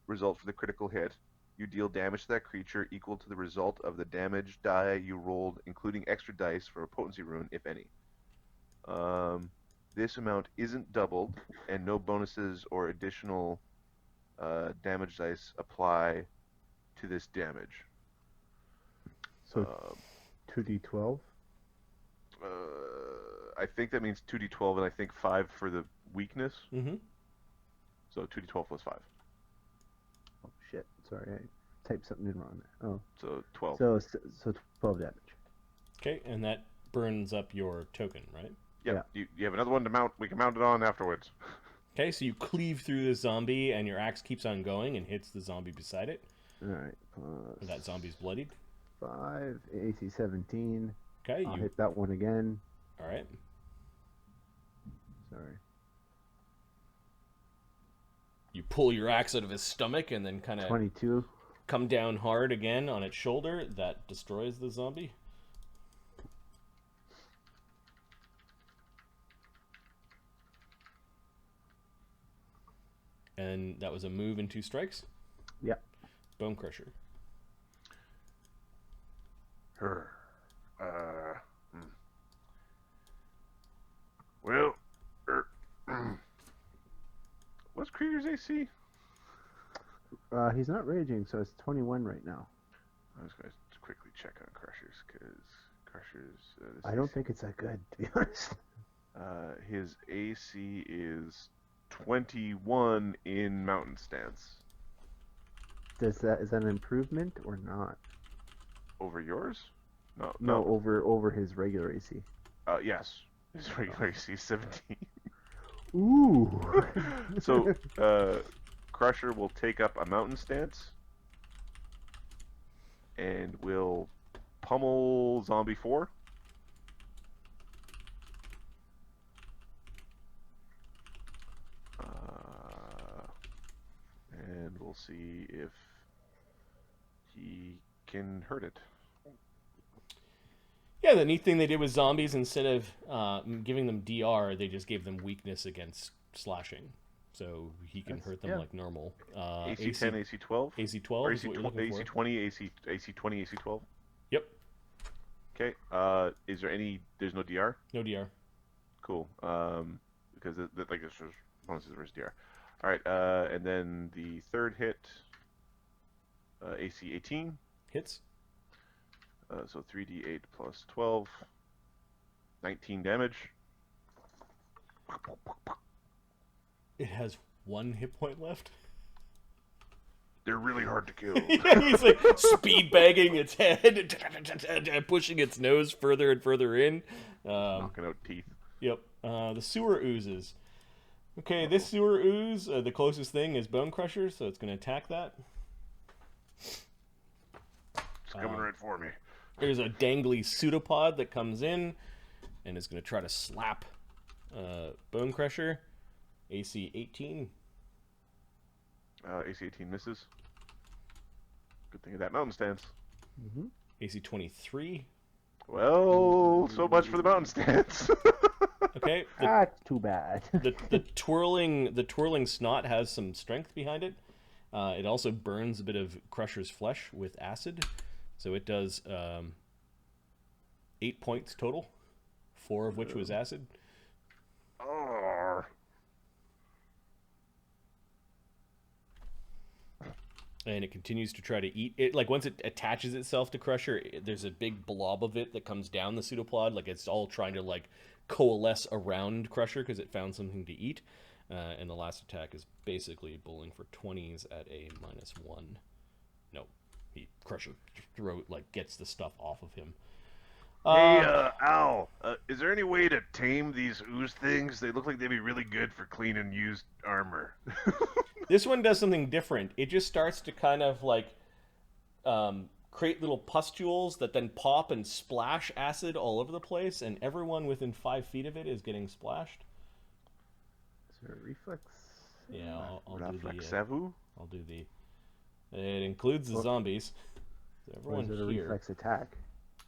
result for the critical hit, you deal damage to that creature equal to the result of the damage die you rolled, including extra dice for a potency rune, if any. This amount isn't doubled, and no bonuses or additional damage dice apply to this damage. So 2d12. I think that means 2d12, and I think 5 for the weakness. Mm-hmm. So 2d12 plus 5. Oh shit! Sorry, I typed something in wrong there. Oh, So 12. so 12 damage. Okay, and that burns up your token, right? Yep. You have another one to mount. We can mount it on afterwards. Okay, so you cleave through the zombie, and your axe keeps on going and hits the zombie beside it. All right. And that zombie's bloodied. 5 AC 17. Okay, I'll hit that one again. All right. Sorry. You pull your axe out of his stomach and then kind of 22. come down hard again on its shoulder. That destroys the zombie. And that was a move and 2 strikes. Yep. Bone Crusher. Her. Well, what's Krieger's AC? He's not raging, so it's 21 right now. I was going to quickly check on Crushers, because Crushers... I don't think it's that good, to be honest. his AC is 21 in Mountain Stance. Is that an improvement or not? Over yours? No, over his regular AC. Yes. His regular AC is 17. Ooh. So, Crusher will take up a Mountain Stance and will pummel Zombie 4. And we'll see if he can hurt it. Yeah, the neat thing they did with zombies, instead of giving them DR, they just gave them weakness against slashing. So he can hurt them like normal. AC 10, AC 12? AC 12 or is what you're looking AC for. 20, AC 20, AC 12? Yep. Okay. Is there any... There's no DR? No DR. Cool. Because like this was bonuses versus DR. All right. And then the third hit, AC 18. Hits. So 3d8 plus 12, 19 damage. It has 1 hit point left. They're really hard to kill. Yeah, he's like speed bagging its head, pushing its nose further and further in. Knocking out teeth. Yep. The sewer oozes. Okay, this sewer ooze, the closest thing is Bone Crusher, so it's going to attack that. It's coming right for me. There's a dangly pseudopod that comes in and is going to try to slap Bone Crusher. AC 18. AC 18 misses. Good thing of that Mountain Stance. Mm-hmm. AC 23. Well, so much for the Mountain Stance. Okay. That's too bad. the twirling snot has some strength behind it. It also burns a bit of Crusher's flesh with acid. So it does 8 points total, 4 of which was acid. Oh. And it continues to try to eat it. Like once it attaches itself to Crusher, there's a big blob of it that comes down the pseudopod. Like it's all trying to like coalesce around Crusher because it found something to eat. And the last attack is basically bowling for 20s at a -1. No, Crusher gets the stuff off of him. Hey, Al, is there any way to tame these ooze things? They look like they'd be really good for cleaning used armor. This one does something different. It just starts to kind of like create little pustules that then pop and splash acid all over the place, and everyone within 5 feet of it is getting splashed. Is there a reflex? Yeah, I'll do the. Reflexavu? I'll do the. It includes the zombies. So Or everyone is it a here. reflex attack?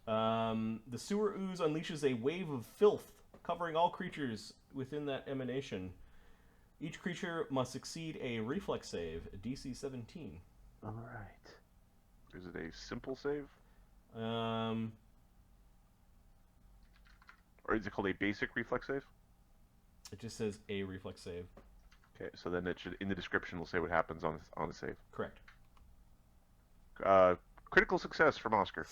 The sewer ooze unleashes a wave of filth, covering all creatures within that emanation. Each creature must succeed a reflex save, DC 17. All right. Is it a simple save? Um, Or is it called a basic reflex save? it just says a reflex save. Okay, so then it should, in the description, will say what happens on the save. Correct. Critical success from Oscar.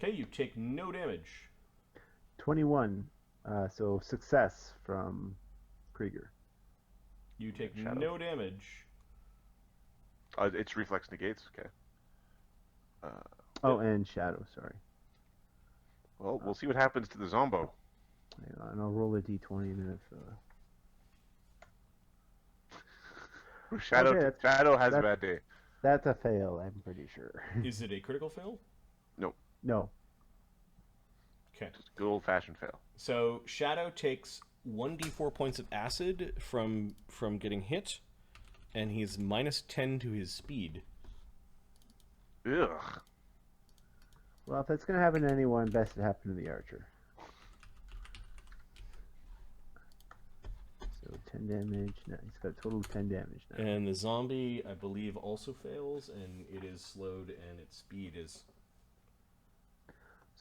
Okay, you take no damage. 21. So success from Krieger. You take Shadow. no damage. It's reflex negates. Okay. Oh, and shadow. Sorry. Well, we'll see what happens to the Zombo. Hang on, I'll roll a d20 and if. Shadow, Okay, Shadow has a that's- bad day. That's a fail. I'm pretty sure. Is it a critical fail? No. Okay. Just good old-fashioned fail. So Shadow takes 1d4 points of acid from getting hit, and he's minus 10 to his speed. Ugh. Well, if that's gonna happen to anyone, best it happen to the archer. So 10 damage. No, he's got a total of 10 damage now. And the zombie, I believe, also fails, and it is slowed, and its speed is...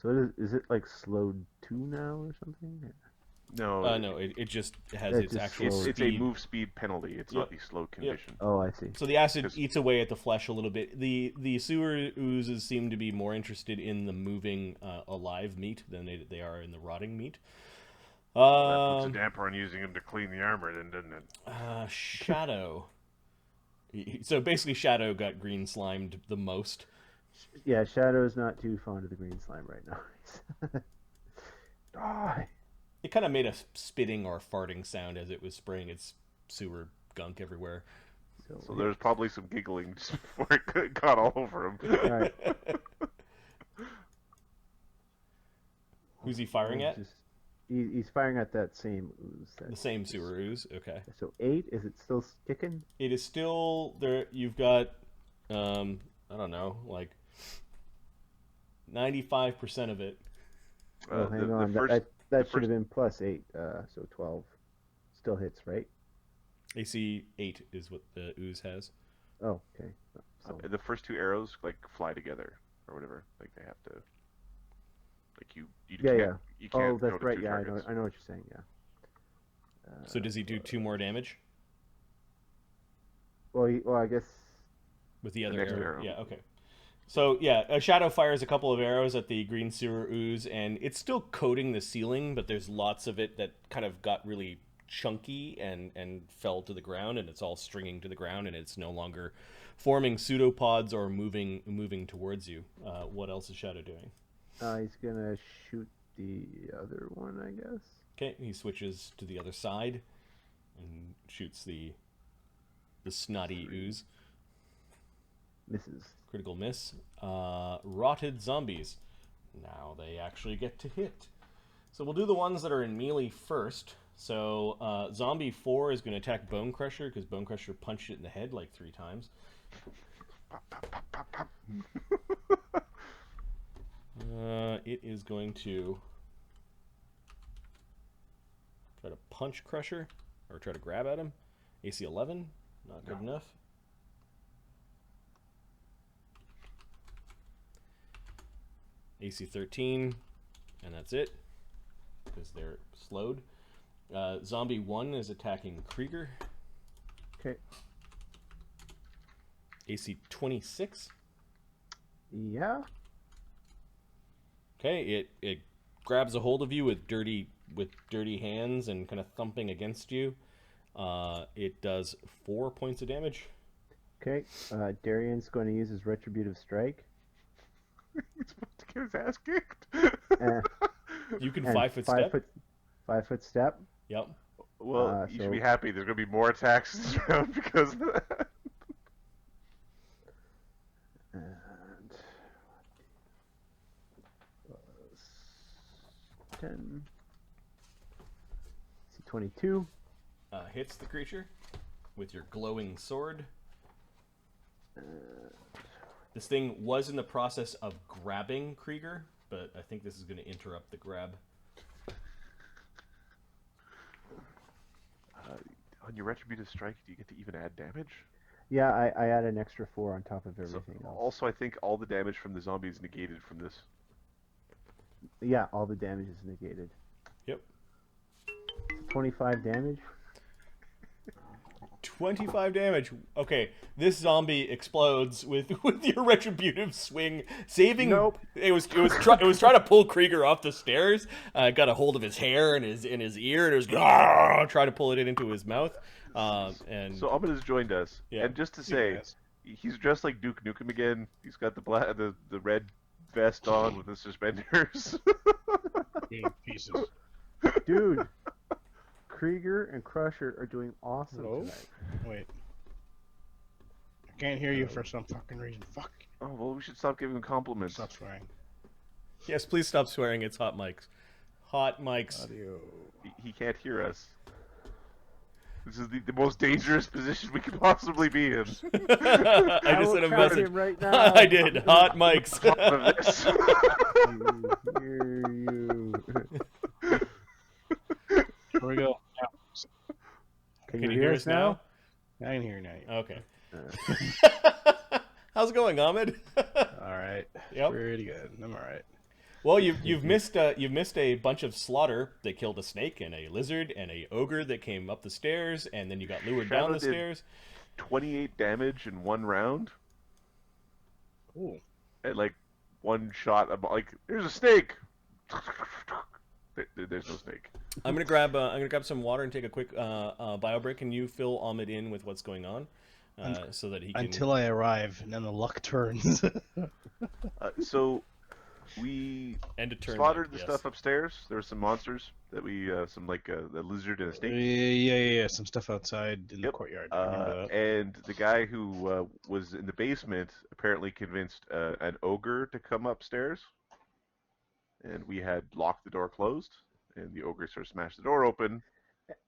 So is it like slowed 2 now or something? No. no, it just has It its just actual slows. It's speed. a move speed penalty. It's not the slow condition. Oh, I see. So the acid Because- eats away at the flesh a little bit. The sewer oozes seem to be more interested in the moving, alive meat than they are in the rotting meat. That puts a damper on using him to clean the armor, then, doesn't it? Shadow. So basically, Shadow got green slimed the most. Yeah, Shadow's not too fond of the green slime right now. Die! It kind of made a spitting or farting sound as it was spraying its sewer gunk everywhere. So there's probably some giggling just before it got all over him. Alright. Who's he firing at? He's firing at that same ooze. The same sewer ooze. Okay. So 8, is it still kicking? It is still there. You've got, I don't know, like 95% of it. Oh, hang on. That should have been plus 8, so 12. Still hits, right? AC 8 is what the ooze has. Oh, okay. So, The first 2 arrows like fly together or whatever. Like they have to. Like you yeah, can't. yeah. You can't Oh, go that's to right. 2 Yeah, targets. I know what you're saying. Yeah. So does he do 2 more damage Well, I guess. with the other next arrow? arrow. Yeah. Okay. So yeah, a Shadow fires a couple of arrows at the green sewer ooze, and it's still coating the ceiling, but there's lots of it that kind of got really chunky and fell to the ground, and it's all stringing to the ground, and it's no longer forming pseudopods or moving towards you. What else is Shadow doing? He's gonna shoot the other one, I guess. Okay, he switches to the other side and shoots the snotty ooze. Misses. Critical miss. Rotted zombies. Now they actually get to hit. So we'll do the ones that are in melee first. So zombie 4 is going to attack Bone Crusher because Bone Crusher punched it in the head like 3 times. Pop, pop, pop, pop, pop. It is going to try to punch Crusher or try to grab at him. AC 11, not good enough. AC 13, and that's it, because they're slowed. Zombie 1 is attacking Krieger. Okay. AC 26. Yeah. Okay, it grabs a hold of you with dirty hands and kind of thumping against you. It does 4 points of damage. Okay. Darian's going to use his retributive strike. He's about to get his ass kicked. You can and 5 foot step. 5 foot step. Yep. Well, you so- should be happy. There's going to be more attacks this round because of that. And 10. See 22. Hits the creature with your glowing sword. This thing was in the process of grabbing Krieger, but I think this is going to interrupt the grab. On your retributive strike, do you get to even add damage? Yeah, I add an extra 4 on top of So, everything else. also, I think all the damage from the zombie is negated from this. Yeah, all the damage is negated. Yep. 25 damage. 25 damage. Okay, this zombie explodes with your retributive swing, saving. Nope. It was trying to pull Krieger off the stairs. Got a hold of his hair and his ear, and it was trying to pull it into his mouth. And So Ahmed has joined us, Yeah. and just to say, he's dressed like Duke Nukem again. He's got the red vest on with the suspenders. Being pieces. Dude, Krieger and Crusher are doing awesome Hello? tonight. Wait. I can't hear you for some fucking reason. Fuck. Oh well, we should stop giving him compliments. Stop swearing. yes, please stop swearing. It's hot mics. Hot mics. Audio. He can't hear us. This is the most dangerous position we could possibly be in. I just sent a track message. him right now. I did. Hot mics. Of this. Hear you. Here we go. Can Can you hear us now? I can hear you now. Okay. How's it going, Ahmed? Alright. Yep. Pretty good. I'm alright. Well, you've missed a bunch of slaughter. They killed a snake and a lizard and a ogre that came up the stairs, and then you got lured down the Shadow did- stairs. 28 damage in one round. Ooh. At like one shot. Like, there's a snake. There's no snake. I'm gonna grab some water and take a quick bio break. Can you fill Ahmed in with what's going on, so that he can Until I arrive, and then the luck turns. So we end a turn? slaughtered the yes. stuff upstairs. There were some monsters that we some like a lizard and a snake. yeah. Some stuff outside in the Yep. courtyard. I remember that. And the guy who was in the basement apparently convinced an ogre to come upstairs. And we had locked the door closed, and the ogre sort of smashed the door open.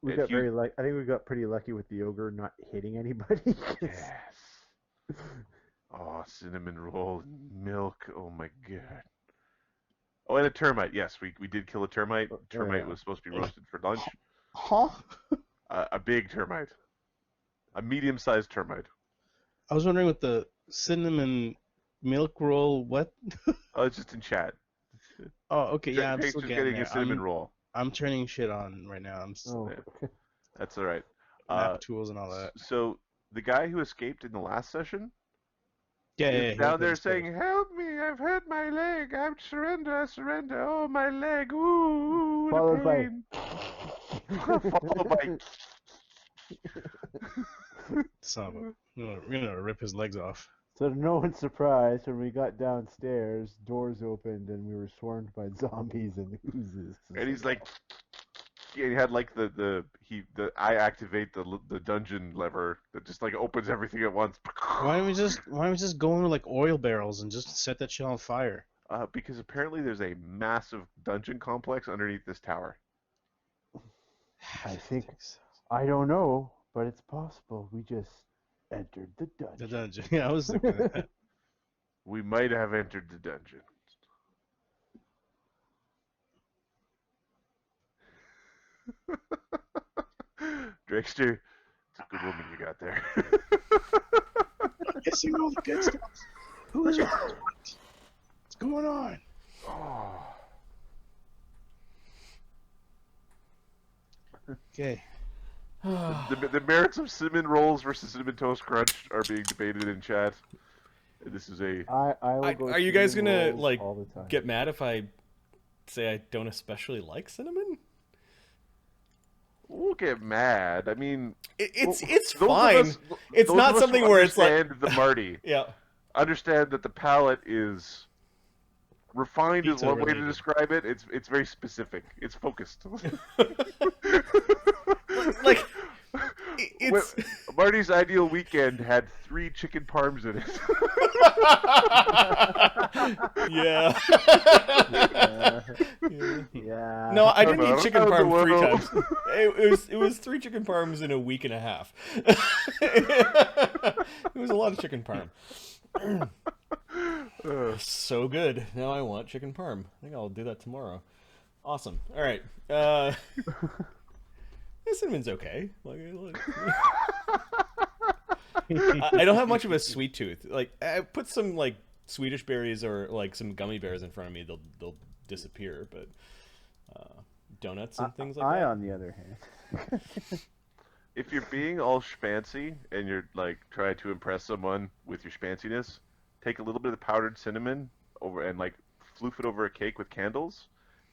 We And got he- I think we got pretty lucky with the ogre not hitting anybody. Yes. Oh, cinnamon roll and milk. Oh my god. Oh, and a termite. Yes, we did kill a termite. Termite was supposed to be roasted for lunch. Huh? A big termite. A medium-sized termite. I was wondering what the cinnamon milk roll. What? Oh, it's just in chat. Oh, okay. Yeah, I'm Thanks still for getting getting there. a cinnamon roll. I'm turning shit on right now. I'm Oh. Yeah. That's all right. map tools and all that. So the guy who escaped in the last session Yeah, is he down was there upstairs. saying, "Help me! I've hurt my leg. I surrender. Oh, my leg. Ooh, the Followed by- pain." Followed by. Son of a- we're gonna rip his legs off. So to no one's surprise, when we got downstairs, doors opened and we were swarmed by zombies and oozes. And he's like, yeah, he had like I activate the dungeon lever that just like opens everything at once. Why don't we just go into like oil barrels and just set that shit on fire? Because apparently there's a massive dungeon complex underneath this tower. I think, I don't know, but it's possible. We just entered the dungeon. The dungeon. Yeah, I was thinking that. We might have entered the dungeon. Dragster, it's a good woman you got there. Guessing all the good stuff. Who is what? What's going on? Oh. Okay. The merits of cinnamon rolls versus cinnamon toast crunch are being debated in chat. This is a I will go Are you guys cinnamon gonna rolls like all the time. get mad if I say I don't especially like cinnamon? we'll get mad. I mean, It's those of fine. us- It's those not of us something who where it's like understand the Marty. yeah. Understand that the palate is refined is Pizza one way to related. describe it. It's very specific. It's focused. Like it's Marty's ideal weekend had 3 chicken parms in it. yeah. Yeah. Yeah. No, I didn't I'm eat chicken around the parm 3 world. times. It was 3 chicken parms in a week and a half. It was a lot of chicken parm. So good. Now I want chicken parm. I think I'll do that tomorrow. Awesome. All right. Cinnamon's okay. I don't have much of a sweet tooth. Like, I put some like Swedish berries or like some gummy bears in front of me, they'll disappear. But donuts and things like I, that. on the other hand, if you're being all schmancy and you're like trying to impress someone with your schmanciness, take a little bit of powdered cinnamon over and like floof it over a cake with candles,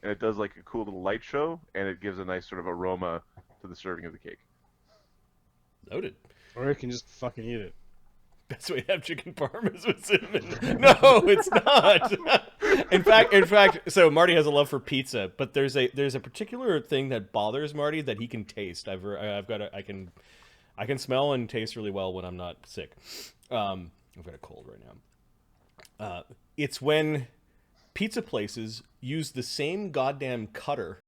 and it does like a cool little light show, and it gives a nice sort of aroma to the serving of the cake. Noted. Or you can just fucking eat it. Best way to have chicken parmas with cinnamon. No, it's not. in fact, so Marty has a love for pizza, but there's a particular thing that bothers Marty that he can taste. I can smell and taste really well when I'm not sick. I've got a cold right now. It's when pizza places use the same goddamn cutter